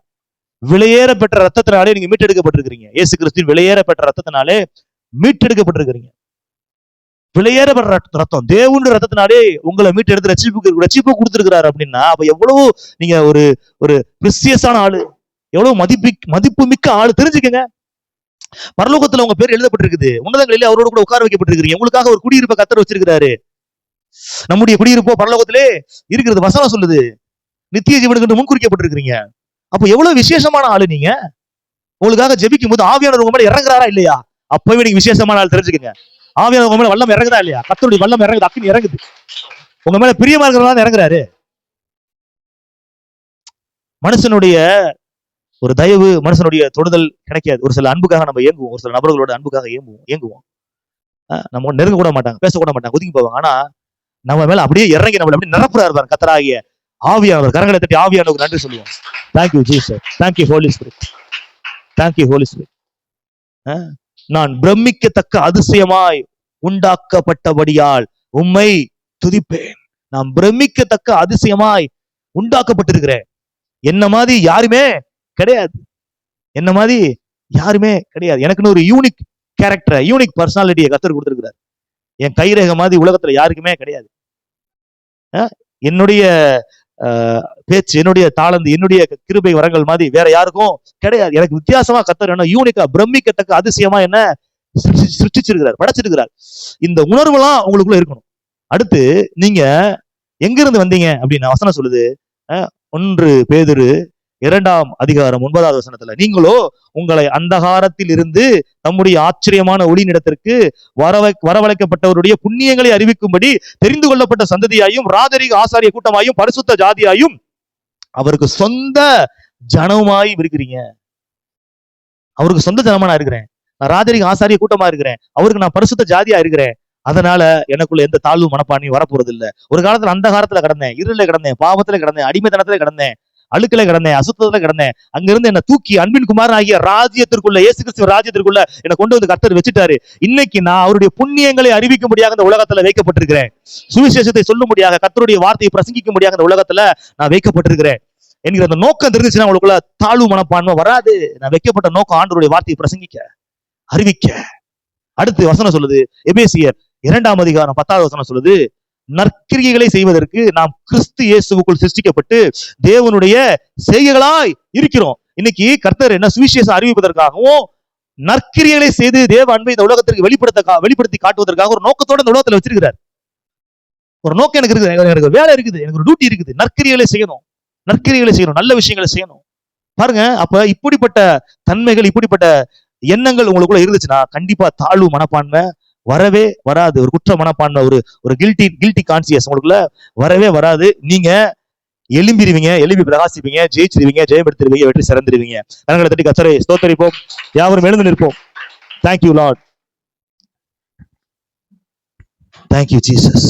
விலையேற பெற்ற ரத்தத்தினாலே நீங்க மீட்டெடுக்கப்பட்டிருக்கிறீங்க. இயேசு கிறிஸ்துவின் விலையேற பெற்ற ரத்தத்தினாலே மீட்டெடுக்கப்பட்டிருக்கிறீங்க. விலையேற பெற்ற ரத்தம், தேவனுடைய ரத்தத்தினாலே உங்களை மீட்டெடுத்து ரட்சிப்பு கொடுத்திருக்கிறாரு அப்படின்னா, அப்ப எவ்வளவு நீங்க ஒரு பிரிசியஸான ஆளு, எவ்வளவு மதிப்பு மிக்க ஆளு. தெரிஞ்சுக்கங்க, பரலோகத்துல உங்க பேர் எழுதப்பட்டிருக்குது, உன்னதங்களிலே அவரோடு கூட உட்கார வைக்கப்பட்டிருக்கிறீங்க. உங்களுக்காக ஒரு குடியிருப்பை கர்த்தர் வச்சிருக்கிறாரு. நம்முடைய குடியிருப்போ பரலோகத்திலே இருக்கிறது. வசனம் சொல்லுது, நித்திய ஜீவனுக்கு முன்குறிக்கப்பட்டிருக்கிறீங்க. அப்ப எவ்வளவு விசேஷமான ஆளு நீங்க. உங்களுக்காக ஜெபிக்கும் போது ஆவியானவர் உங்க மேல இறங்குறாரா இல்லையா? அப்பவே நீங்க விசேஷமான ஆள். தெரிஞ்சுக்கங்க, ஆவியானவர் உங்க மேல வல்லம் இறங்குதா இல்லையா? கர்த்தருடைய வல்லம் இறங்குது, அக்கினி இறங்குது, உங்க மேல பிரியமா இருக்கிறவங்க இறங்குறாரு. மனுஷனுடைய ஒரு தயவு, மனுஷனுடைய தொடுதல் கிடைக்காது. ஒரு சில அன்புக்காக நம்ம ஏங்குவோம், ஒரு சில நபர்களோட அன்புக்காக ஏங்குவோம். நம்ம நெருங்க கூட மாட்டாங்க, பேசக்கூட மாட்டாங்க, ஒதுங்கி போவாங்க. ஆனா நம்ம மேல அப்படியே இறங்கி நம்மள அப்படியே நிரப்புறாரு பாருங்க கர்த்தராகிய ஆவியானவர். கரங்களை தட்டி ஆவியானவருக்கு நன்றி சொல்லுவோம். Thank you Jesus, thank you Holy Spirit, thank you Holy Spirit. நான் பிரமிக்கத்தக்க அதிசயமாய் உண்டாக்கப்பட்டபடியால் உம்மை துதிப்பேன். நான் பிரமிக்கத்தக்க அதிசயமாய் உண்டாக்கப்பட்டிருக்கிறேன். என்ன மாதிரி யாருமே கிடையாது, எனக்குன்னு ஒரு யூனிக் கேரக்டர், யூனிக் பர்சனாலிட்டியை கர்த்தர் கொடுத்திருக்கிறார். என் கைரேகை மாதிரி உலகத்துல யாருக்குமே கிடையாது. என்னுடைய பேச்சு, என்னுடைய தாளந்து, என்னுடைய கிருபை வரங்கள் மாதிரி வேற யாருக்கும் கிடையாது. எனக்கு வித்தியாசமா கர்த்தர் என்ன யூனிக்கா பிரமிக்கத்தக்க அதிசயமா என்ன சிருஷ்டிச்சிருக்கிறார், படைச்சிருக்கிறார். இந்த உணர்வுலாம் உங்களுக்குள்ள இருக்கணும். அடுத்து நீங்க எங்க இருந்து வந்தீங்க அப்படின்னு வசனம் சொல்லுது. 1 பேதுரு 2ஆம் அதிகாரம் 9வது வசனத்துல, நீங்களோ உங்களை அந்தகாரத்தில் இருந்து தம்முடைய ஆச்சரியமான ஒளியினிடத்திற்கு வரவழைக்கப்பட்டவருடைய புண்ணியங்களை அறிவிக்கும்படி தெரிந்து கொள்ளப்பட்ட சந்ததியாயும் ராஜரீக ஆசாரிய கூட்டமாயும் பரிசுத்த ஜாதியாயும் அவருக்கு சொந்த ஜனமாயும் இருக்கிறீங்க. அவருக்கு சொந்த ஜனமா நான் இருக்கிறேன், நான் ராஜரீக ஆசாரிய கூட்டமா இருக்கிறேன், அவருக்கு நான் பரிசுத்த ஜாதியா இருக்கிறேன். அதனால எனக்குள்ள எந்த தாழ்வு மனப்பான்மையும் வரப்போறது இல்ல. ஒரு காலத்துல அந்த காலத்துல கிடந்தேன், இருள கிடந்தேன், பாவத்துல கிடந்தேன், அடிமைத்தனத்துல கிடந்தேன், அழுக்கல கிடந்தேன், அசுத்தத்துல கிடந்தேன். அங்கிருந்து என்ன தூக்கி அன்பின் குமாரன் ஆகிய ராஜ்யத்திற்குள்ள, இயேசு கிறிஸ்து ராஜ்யத்திற்குள்ள என்னை கொண்டு வந்து கர்த்தர் வச்சுட்டாரு. இன்னைக்கு நான் அவருடைய புண்ணியங்களை அறிவிக்கும்படியாக இந்த உலகத்துல வைக்கப்பட்டிருக்கிறேன். சுவிசேஷத்தை சொல்லும்படியாக, கர்த்தருடைய வார்த்தையை பிரசங்கிக்கும்படியாக இந்த உலகத்துல நான் வைக்கப்பட்டிருக்கிறேன் என்கிற அந்த நோக்கம் தெரிஞ்சுச்சுன்னா உங்களுக்குள்ள தாழ்வு மனப்பான்மை வராது. நான் வைக்கப்பட்ட நோக்கம் ஆண்டவருடைய வார்த்தையை பிரசங்கிக்க, அறிவிக்க. அடுத்து வசனம் சொல்லுது, எபேசியர் 2ஆம் அதிகாரம் 10வது வசனம் சொல்லுது, நற்கிரியைகளை செய்வதற்கு நாம் கிறிஸ்து இயேசுவுக்குள் சிருஷ்டிக்கப்பட்டு தேவனுடைய செய்கைகளாய் இருக்கிறோம். இன்னைக்கு கர்த்தர் என்ன சுவிசேஷம் அறிவிப்பதற்காகவும் நற்கிரியைகளை செய்து தேவ அன்பை இந்த உலகத்திற்கு வெளிப்படுத்தி காட்டுவதற்காக ஒரு நோக்கத்தோட இந்த உலகத்துல வச்சிருக்கிறார். ஒரு நோக்கம் எனக்கு இருக்குது, எனக்கு வேலை இருக்குது, எனக்கு ஒரு டியூட்டி இருக்குது. நற்கிரியைகளை செய்யணும், நற்கிரியைகளை செய்யணும், நல்ல விஷயங்களை செய்யணும். பாருங்க, அப்ப இப்படிப்பட்ட தன்மைகள், இப்படிப்பட்ட எண்ணங்கள் உங்களுக்குள்ள இருந்துச்சுன்னா கண்டிப்பா தாழ்வு மனப்பான்மை வரவே வராது. ஒரு குற்ற மனப்பான்மை, ஒரு கில்ட்டி கான்சியஸ் உங்களுக்குள்ள வரவே வராது. நீங்க எழும்பிடுவீங்க, எழுப்பி பிரகாசிப்பீங்க, ஜெயிச்சிருவீங்க, ஜெயம் எடுத்துருவீங்க, வெற்றி சிறந்துருவீங்க. கரங்களை தட்டி கர்த்தரை ஸ்தோத்தரிப்போம். யாவரும் எழுந்து நிற்போம். Thank you Lord, thank you Jesus.